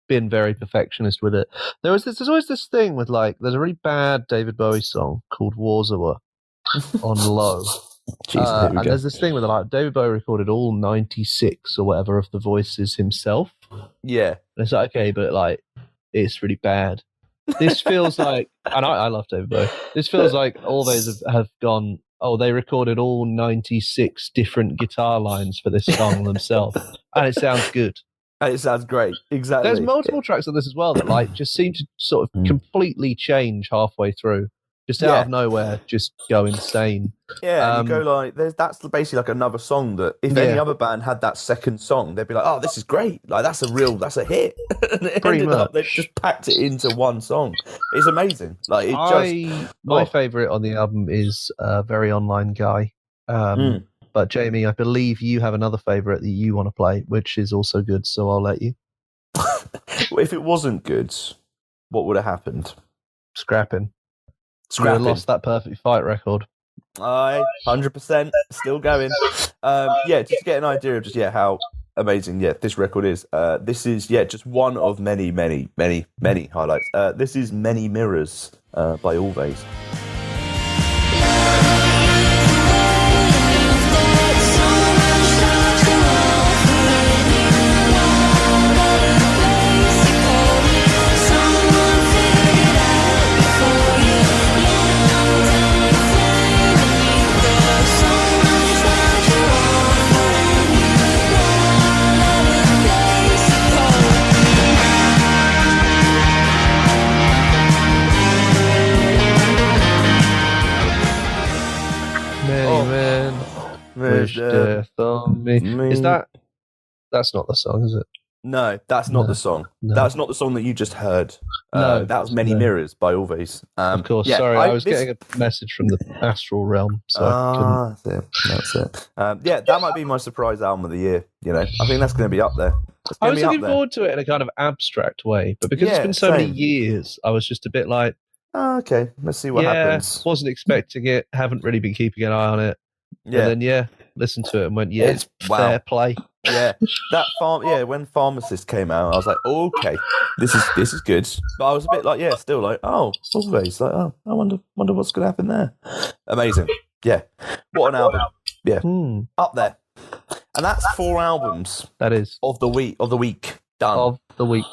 been very perfectionist with it. There's always this thing with, like, there's a really bad David Bowie song called Warszawa on Low. Jesus, here we And go. there's this thing with, like, David Bowie recorded all 96 or whatever of the voices himself. Yeah, And it's like, okay, but, like, it's really bad. This feels like, and I love David Bowie. This feels like Always have gone, oh, they recorded all 96 different guitar lines for this song themselves, and it sounds good. and it sounds great. Exactly. There's multiple tracks on this as well that, like, just seem to sort of completely change halfway through, just out of nowhere, just go insane. Yeah, and you go like, that's basically like another song that if any other band had that second song, they'd be like, oh, this is great. Like, that's a hit. And it Pretty ended up, much. they've just packed it into one song. It's amazing. Like, My favourite on the album is Very Online Guy. But Jamie, I believe you have another favourite that you want to play, which is also good, so I'll let you. if it wasn't good, what would have happened? Scrapping. You Scrapping. lost that Perfect Fight record. 100% still going. Just to get an idea of just how amazing this record is. This is just one of many highlights. This is Many Mirrors by Always. Wish death on me. Is that's not the song, is it? No, that's not the song. No. That's not the song that you just heard. No, that was Many Mirrors by Always. Of course, sorry, I was getting a message from the astral realm, so I couldn't. That's it. That might be my surprise album of the year. You know, I think that's going to be up there. I was looking forward to it in a kind of abstract way, but because it's been so many years, I was just a bit like, okay, let's see what happens. Wasn't expecting it, haven't really been keeping an eye on it. Yeah. And then, listened to it and went, it's wow. fair play. Yeah, when Pharmacist came out, I was like, okay, this is good. But I was a bit like, still like, oh, Always, like, oh, I wonder what's going to happen there. Amazing, yeah. What an album, yeah, up there. And that's 4 albums. That is of the week done. Of the week.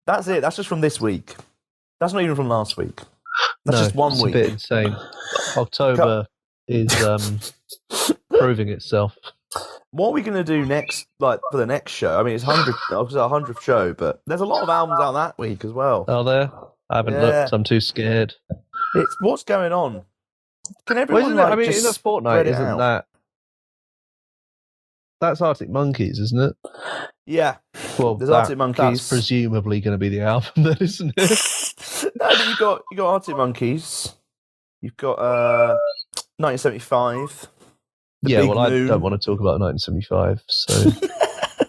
That's it. That's just from this week. That's not even from last week. That's just 1 week. It's a bit insane. October is proving itself. What are we going to do next, like, for the next show? I mean, it's 100th show, but there's a lot of albums out that week as well. Are there? I haven't looked. I'm too scared. It's what's going on. Can everyone in a fortnight, isn't that's Arctic Monkeys, isn't it? Yeah. Well, there's Arctic Monkeys. That's presumably going to be the album, then, isn't it? No, but you got Arctic Monkeys. You've got 1975. I don't want to talk about 1975, so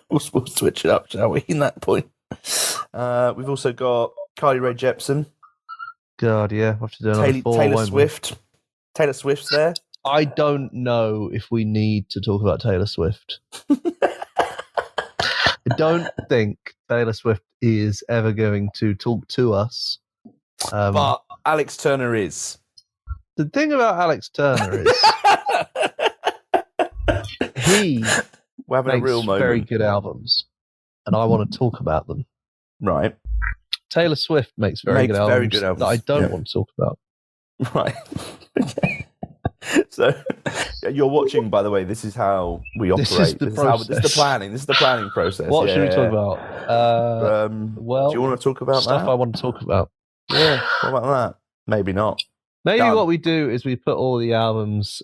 we'll switch it up, shall we? In that point, we've also got Carly Rae Jepsen. God, yeah, we'll have to do another 4. Taylor Swift. Taylor Swift's there. I don't know if we need to talk about Taylor Swift. I don't think Taylor Swift is ever going to talk to us. But Alex Turner is. The thing about Alex Turner is he We're having makes a real moment. very good albums, and I want to talk about them. Right. Taylor Swift makes very good albums very good albums that I don't want to talk about. Right. So you're watching, by the way. This is how we operate. This is the this is the planning. This is the planning process. What Yeah, should we yeah, talk yeah. about? Do you want to talk about stuff that? I want to talk about. Yeah. What about that? Maybe not. Maybe Done. what we do is we put all the albums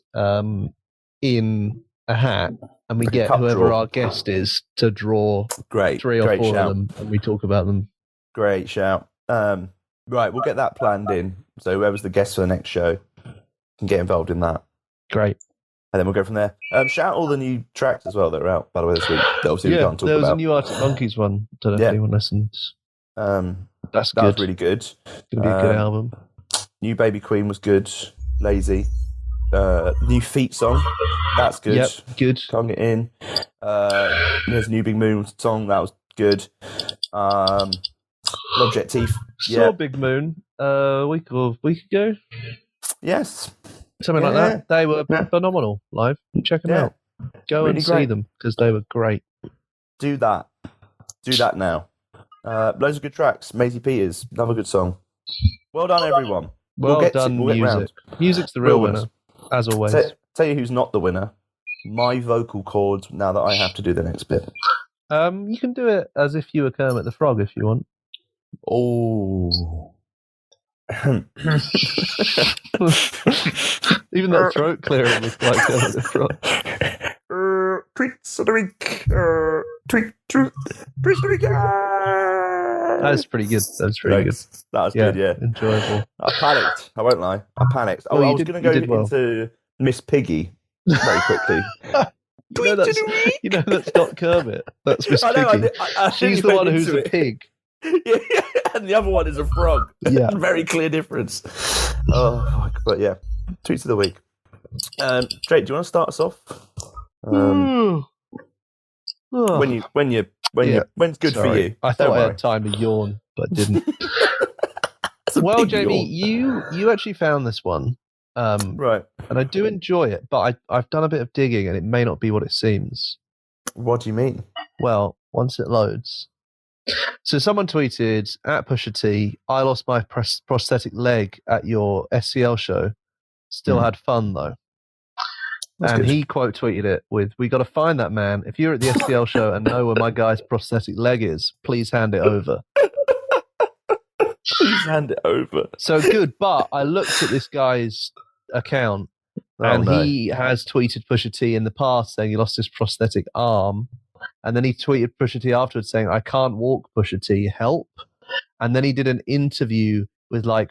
in a hat, and we Like a get cup whoever draw. our guest is to draw Great. 3 or Great 4 shout. of them, and we talk about them. Great shout. Right, we'll get that planned in. So whoever's the guest for the next show can get involved in that. Great. And then we'll go from there. Shout all the new tracks as well that are out, by the way, this week. That obviously we Yeah, can't talk there was a about. new Arctic Monkeys one. Don't know if Yeah. anyone listens. That's That good. was really good. Gonna be a good um, album. New Baby Queen was good. Lazy. New Feet song. That's good. Yep, good. Can't get in. There's a new Big Moon song. That was good. Logitech Teeth. Saw Yeah. Big Moon a week ago, Yes. something like Yeah. that. They were Yeah. phenomenal live. Check them Yeah. out. Go Really and see great. them because they were great. Do that. Do that now. Loads of good tracks. Maisie Peters. Another good song. Well done, everyone. Well get to- done, we'll get music. Music's the real Real winner, as always. Tell you who's not the winner. My vocal cords. Now that I have to do the next bit. You can do it as if you were Kermit the Frog if you want. Oh. Even that throat clearing was like Kermit the Frog. Tweets of the week. Tweets of the week. That's pretty good. That's pretty good. Thanks. That was Yeah, good, yeah. enjoyable. I panicked. I won't lie. I panicked. Oh, I you was did- going to go you did well. into Miss Piggy very quickly. You know that's not Kermit. That's Miss I know, Piggy. I She's the went one who's into a it. pig. Yeah, and the other one is a frog. Yeah. Very clear difference. Oh, fuck. But yeah, tweets of the week. Drake, do you want to start us off? Oh. When's good for Sorry. you? I Don't thought I worry. had time to yawn, but didn't. It's a Well, big Jamie, yawn. you actually found this one, Right. and I do enjoy it, but I've done a bit of digging, and it may not be what it seems. What do you mean? Well, once it loads. So someone tweeted at Pusha T, "I lost my prosthetic leg at your SCL show. Still had fun though." That's and good. he quote tweeted it with, "We got to find that man. If you're at the SCL show and know where my guy's prosthetic leg is, please hand it over." Please hand it over. So good, but I looked at this guy's account, and no. he has tweeted Pusha T in the past saying he lost his prosthetic arm, and then he tweeted Pusha T afterwards saying, "I can't walk, Pusha T, help." And then he did an interview with like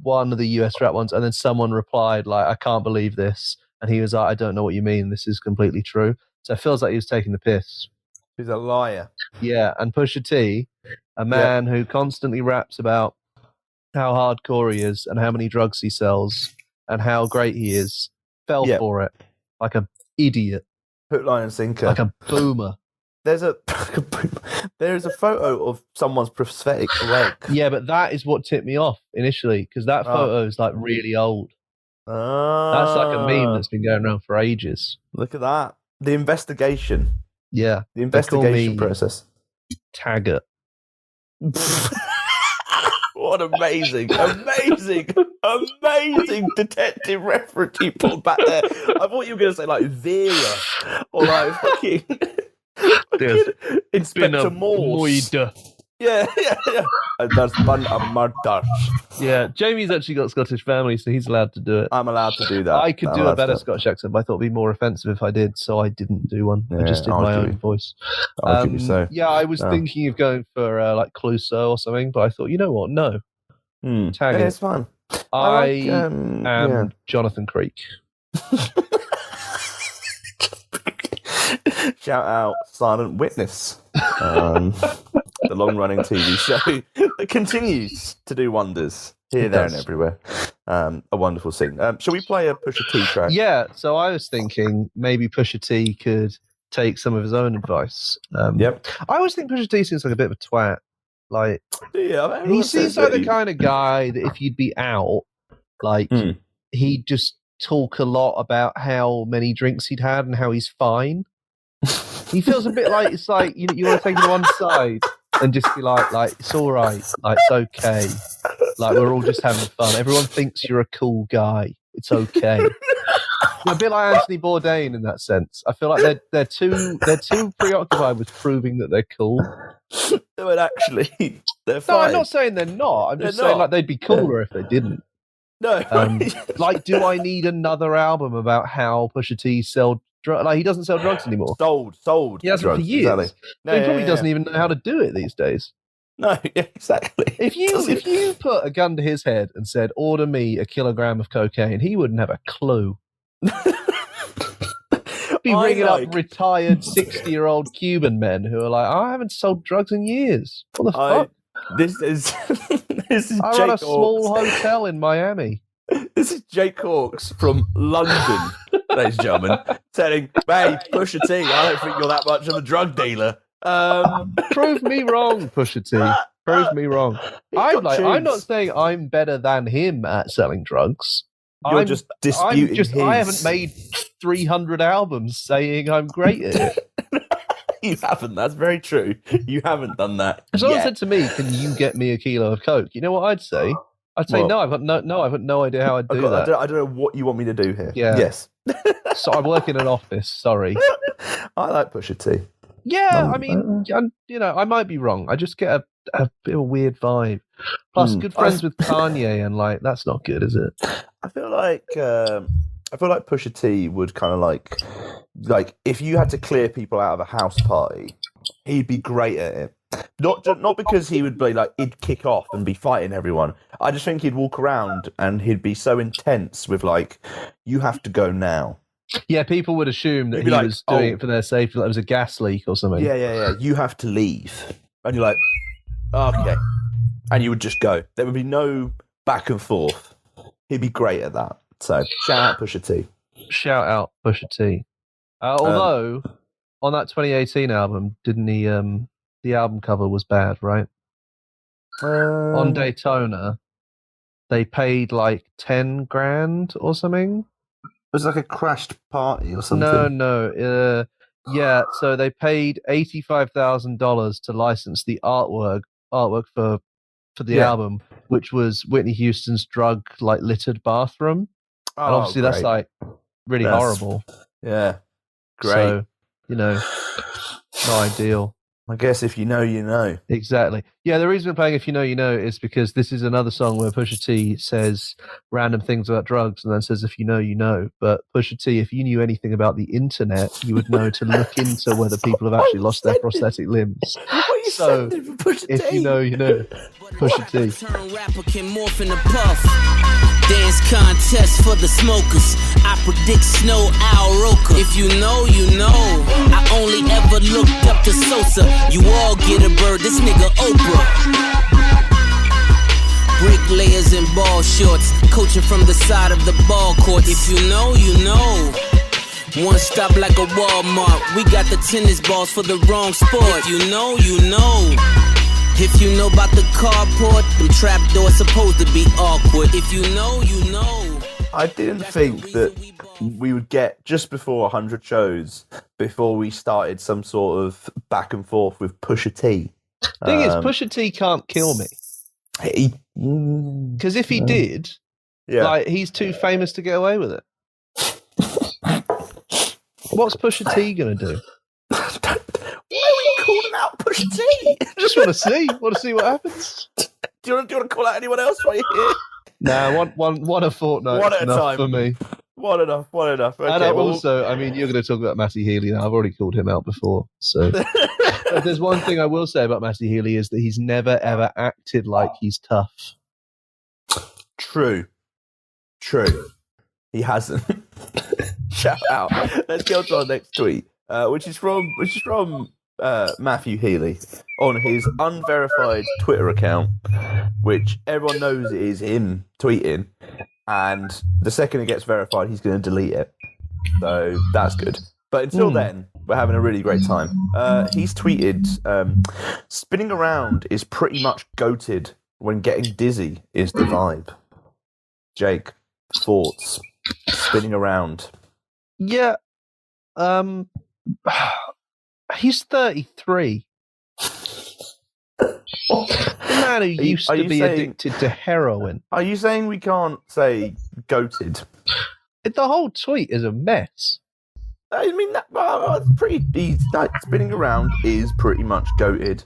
one of the US rap ones, and then someone replied like, "I can't believe this," and he was like, "I don't know what you mean. This is completely true." So it feels like he was taking the piss. He's a liar. Yeah, and Pusha T, a man who constantly raps about how hardcore he is and how many drugs he sells and how great he is, fell Yeah. for it like an idiot, Hook, line, and sinker. like a boomer. There's a photo of someone's prosthetic leg. Yeah, but that is what tipped me off initially because that Oh. photo is like really old. Ah, That's like a meme that's been going around for ages. Look at that. The investigation. Yeah, The They call investigation me- process. Taggart. What amazing detective reference you pulled back there. I thought you were going to say like Vera or like fucking There's Inspector Morse. Yeah. And that's been a murder. Yeah, Jamie's actually got Scottish family, so he's allowed to do it. I'm allowed to do that. I could I'm do allowed a better to- Scottish accent, but I thought it'd be more offensive if I did, so I didn't do one. I Yeah, just did I'll my do own it. voice. I'll give you so. Yeah, I was No. thinking of going for like Clouseau or something, but I thought, you know what? No, Taggart. Yeah, it's fine. I am am Jonathan Creek. Shout out Silent Witness, the long-running TV show that continues to do wonders here, It there, does. and everywhere. A wonderful scene. Shall we play a Pusha T track? Yeah, so I was thinking maybe Pusha T could take some of his own advice. Yep. I always think Pusha T seems like a bit of a twat. Like Yeah. he seems like the kind of guy that if you'd be out, like Hmm. he'd just talk a lot about how many drinks he'd had and how he's fine. He feels a bit like it's like you want to take him to one side and just be like it's all right, like it's okay, like we're all just having fun. Everyone thinks you're a cool guy. It's okay. They're a bit like Anthony Bourdain in that sense. I feel like they're too preoccupied with proving that they're cool. But actually, they're No, fine. I'm not saying they're not. I'm just They're saying not. like they'd be cooler if they didn't. No. Like, do I need another album about how Pusha T sell drugs? Like, he doesn't sell drugs anymore. sold. He hasn't for drugs, years. Exactly. So he probably doesn't even know how to do it these days. No, yeah, exactly. If you put a gun to his head and said, "Order me a kilogram of cocaine," he wouldn't have a clue. Be ringing up retired 60-year-old Cuban men who are like, "I haven't sold drugs in years. What the fuck?" This is I Jake run a Hawkes. small hotel in Miami. This is Jake Hawkes from London, ladies and gentlemen, telling, "Hey, Pusha T, I don't think you're that much of a drug dealer." Prove me wrong, Pusha T. Prove me wrong. I'm not tunes. saying I'm better than him at selling drugs. You're just disputing his. I haven't made 300 albums saying I'm great at it. You haven't. That's very true. You haven't done that. If someone yet. said to me, "Can you get me a kilo of coke?" You know what I'd say? I'd say What? no. I've got no idea how I'd do that. I don't know what you want me to do here. Yeah. Yes. So I work in an office. Sorry. I like Pusha T. Yeah, I mean, I might be wrong. I just get a bit of a weird vibe. Plus, good friends with Kanye, and like that's not good, is it? I feel like Pusha T would kind of like if you had to clear people out of a house party, he'd be great at it. Not because he would be like he'd kick off and be fighting everyone. I just think he'd walk around and he'd be so intense with like, "You have to go now." Yeah, people would assume that He'd he be like, was doing "Oh." it for their safety, like it was a gas leak or something. Yeah. You have to leave, and you're like, "Okay," and you would just go. There would be no back and forth. He'd be great at that. So shout out Pusha T. Shout out Pusha T. Although on that 2018 album, didn't he? The album cover was bad, right? On Daytona, they paid like 10 grand or something. It was like a crashed party or No. Yeah, so they paid $85,000 to license the artwork for the album, which was Whitney Houston's drug like littered bathroom. Oh, And obviously that's great. like really horrible. Yeah, great. So, not ideal. I guess if you know, you know. Exactly. Yeah, the reason we're playing If You Know, You Know is because this is another song where Pusha T says random things about drugs and then says, "If you know, you know." But Pusha T, if you knew anything about the internet, you would know to look into whether people have actually lost their prosthetic limbs. So, if you know, you know. Pusha T. Turn rapper can morph in a puff. Dance contest for the smokers. I predict Snow Al Roker. If you know, you know. I only ever looked up to Sosa. You all get a bird. This nigga Oprah. Bricklayers in ball shorts. Coaching from the side of the ball court. If you know, you know. One stop like a Walmart. We got the tennis balls for the wrong sport. If you know, you know. If you know about the carport, them trapdoors supposed to be awkward. If you know, you know. I didn't think that we would get just before 100 shows before we started some sort of back and forth with Pusha T. Thing is, Pusha T can't kill me. Because if he did, like he's too famous to get away with it. What's Pusha T gonna do? Why are we calling out Pusha T? Just want to see. Want to see what happens. Do you want to call out anyone else while you're here? Nah, one a fortnight. One at a enough time for me. One enough. Okay, And also, I mean, you're going to talk about Matty Healy now. I've already called him out before. So, but there's one thing I will say about Matty Healy is that he's never ever acted like he's tough. True. He hasn't. Shout out. Let's go to our next tweet, which is from Matthew Healy on his unverified Twitter account, which everyone knows is him tweeting, and the second it gets verified, he's going to delete it. So that's good. But until then, we're having a really great time. He's tweeted, "Spinning around is pretty much goated when getting dizzy is the vibe." Jake, thoughts? Spinning around. Yeah. He's 33. The man who used are to you be saying- addicted to heroin. Are you saying we can't say goated? The whole tweet is a mess. I mean, that's pretty easy. Spinning around is pretty much goated.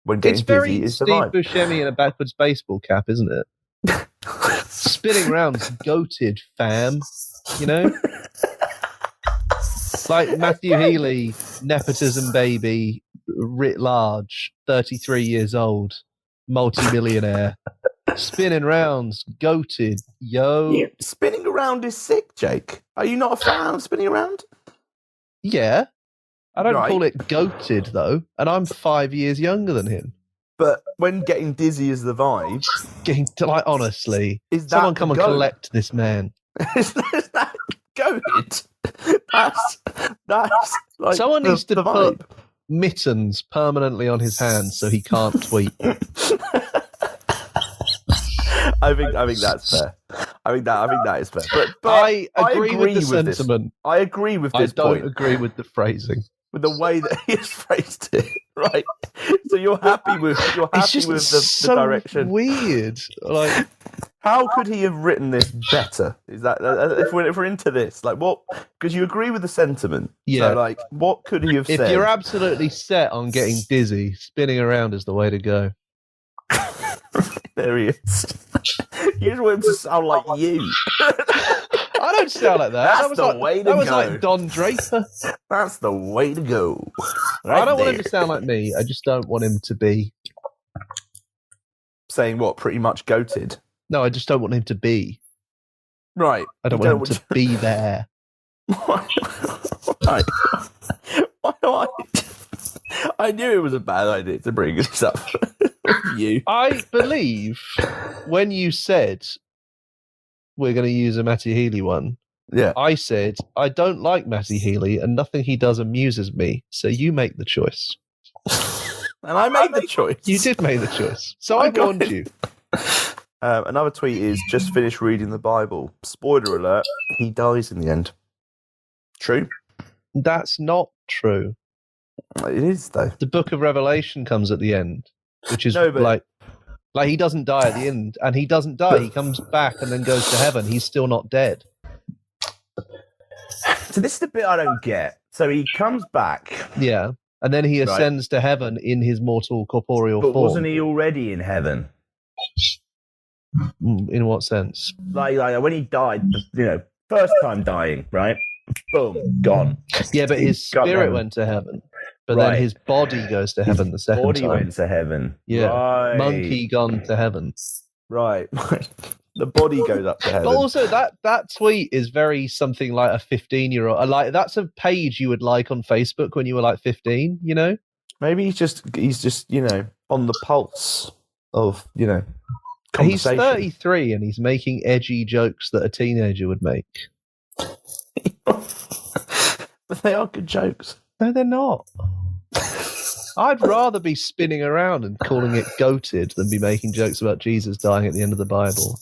When getting It's very dizzy is the Steve vibe. Buscemi in a backwards baseball cap, isn't it? Spinning around's goated, fam. You know? Like Matthew Healy, nepotism baby, writ large, 33 years old, multi-millionaire. Spinning rounds, goated, yo. Yeah, spinning around is sick, Jake. Are you not a fan of spinning around? Yeah. I don't Right. call it goated, though, and I'm 5 years younger than him. But when getting dizzy is the vibe, Getting to, like, honestly, is that someone come and goat? collect this man. is that goated? That's like Someone the, needs to the put vibe. mittens permanently on his hands so he can't tweet. I think that's fair. I think that is fair. But I agree with the this. sentiment. I agree with I this don't point. agree with the phrasing. With the way that he has phrased it, right? So you're happy with It's just the so direction. weird. Like, How could he have written this better? Is that if we're into this, like what? Because you agree with the sentiment. Yeah. So like, what could he have if said? you're absolutely set on getting dizzy, spinning around is the way to go. There he is. You just want him to sound like you. I don't sound like that. That's that was the like, way to that was go. like Don Draper. That's the way to go. I don't want him there. to sound like me. I just don't want him to be. Saying what? Pretty much goated. No, I just don't want him to be. Right. I don't You want him to be there. Why? Why not? I knew it was a bad idea to bring this up. You. I believe when you said we're going to use a Matty Healy one, Yeah. I said I don't like Matty Healy and nothing he does amuses me. So you make the choice. And I made the choice. You did make the choice. So I I got warned it. you. Another tweet is just finished reading the Bible. Spoiler alert: he dies in the end. True. That's not true. It is though. The Book of Revelation comes at the end, which is No, but- like he doesn't die at the end, and he doesn't die. He comes back and then goes to heaven. He's still not dead. So this is the bit I don't get. So he comes back, Yeah, and then he Right. ascends to heaven in his mortal corporeal but form. wasn't he already in heaven? In what sense? Like when he died, first time dying, right? Boom, gone. Yeah, but his Got spirit heaven. went to heaven, but Right. then his body goes to heaven the second Body time. went to heaven. Yeah. Right. Monkey gone to heaven. Right. The body goes up to heaven. But also that tweet is very something like a 15-year-old. Like that's a page you would like on Facebook when you were like 15. You know. Maybe he's just on the pulse of He's conversation. 33 and he's making edgy jokes that a teenager would make. But they are good jokes. No, they're not. I'd rather be spinning around and calling it goated than be making jokes about Jesus dying at the end of the Bible.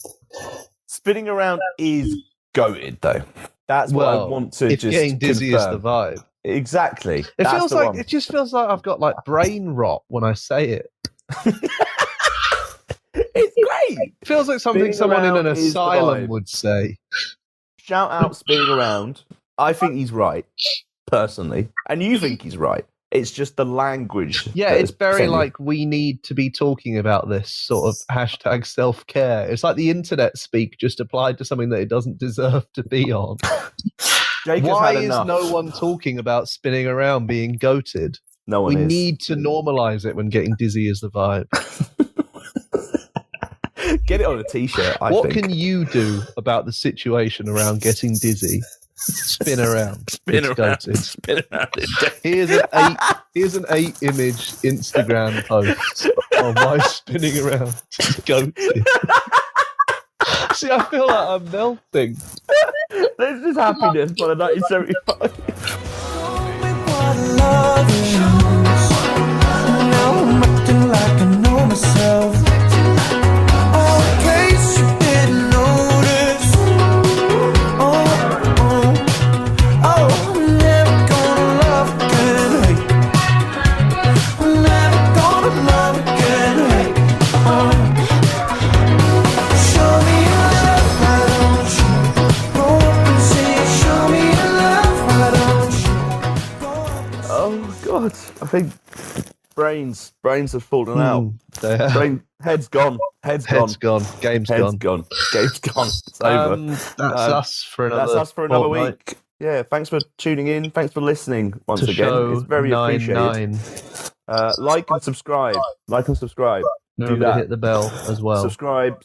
Spinning around is goated, though. That's what I want to if just getting dizzy is the confirm. vibe. Exactly. It That's feels the like one. it just feels like I've got like brain rot when I say it. It's great. It feels like something Spinning someone in an around is the asylum vibe. would say. Shout out spinning around. I think he's right, personally. And you think he's right. It's just the language. Yeah, that it's is very sent you. like we need to be talking about this sort of hashtag self-care. It's like the internet speak just applied to something that it doesn't deserve to be on. Jake has Why had is enough. no one talking about spinning around being goated? No one We is. need to normalize it when getting dizzy is the vibe. Get it on a t-shirt, I What think. can you do about the situation around getting dizzy? Spin around. Spin It's around. goated. Spin around. Here's an 8-image Instagram post of my spinning around. Goated. See, I feel like I'm melting. This is happiness by the 1975. What love is. Now I'm acting like I know myself. Oh, in case you didn't notice. I'm never gonna love again. I'm never gonna love again. Oh God, I think brains have fallen out. They have. Head's gone. Head's gone. Game's Head's gone. gone. Game's gone. It's over. That's us for another. That's us for another fortnight. week. Yeah, thanks for tuning in. Thanks for listening once To again. show It's very 9-9. appreciated. Like and subscribe. Remember to that. hit the bell as well. Subscribe.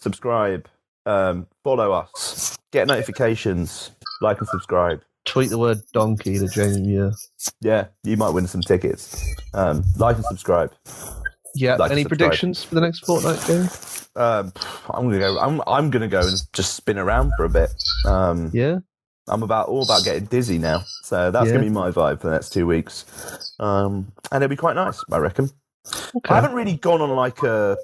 Follow us. Get notifications. Like and subscribe. Tweet the word donkey to Jamie Muir. Yeah, you might win some tickets. Like and subscribe. Yeah. Like Any and subscribe. predictions for the next fortnight game? I'm gonna go. I'm gonna go and just spin around for a bit. Yeah. I'm all about getting dizzy now, so that's Yeah. gonna be my vibe for the next 2 weeks, and it'll be quite nice, I reckon. Okay. I haven't really gone on like a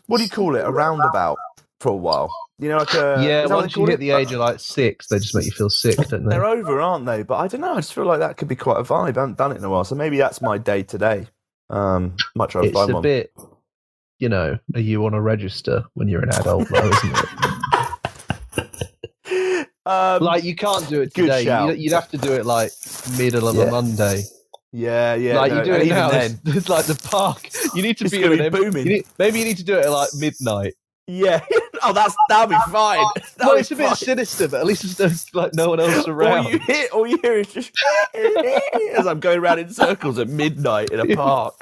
what do you call it, a roundabout for a while. You know, like a Yeah. is that what Once they you call hit it? the age of like 6, they just make you feel sick, don't they? They're over, aren't they? But I don't know. I just feel like that could be quite a vibe. I haven't done it in a while, so maybe that's my day today. Might try to It's find a one. bit. Are you on a register when you're an adult, though, isn't it? Like you can't do it Good today. shout. You'd have to do it like middle of Yeah. a Monday. yeah, Like no, you do and it even now. then, It's like the park. You need to It's be gonna in be an booming. maybe you need to do it at like midnight. yeah. Oh, that'll be fine. Well, it's a bit sinister, but at least there's like no one else around. All you hear is just as I'm going around in circles at midnight in a park.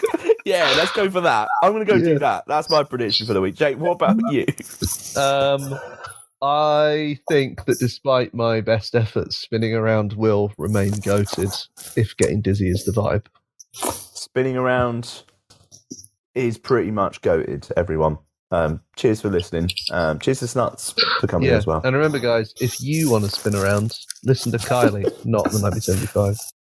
Yeah, let's go for that. I'm going to go do that. That's my prediction for the week. Jake, what about you? I think that despite my best efforts, spinning around will remain goated if getting dizzy is the vibe. Spinning around is pretty much goated, everyone. Cheers for listening. Cheers to Snuts for coming Yeah, as well. and remember, guys, if you want to spin around, listen to Kylie, not the 1975.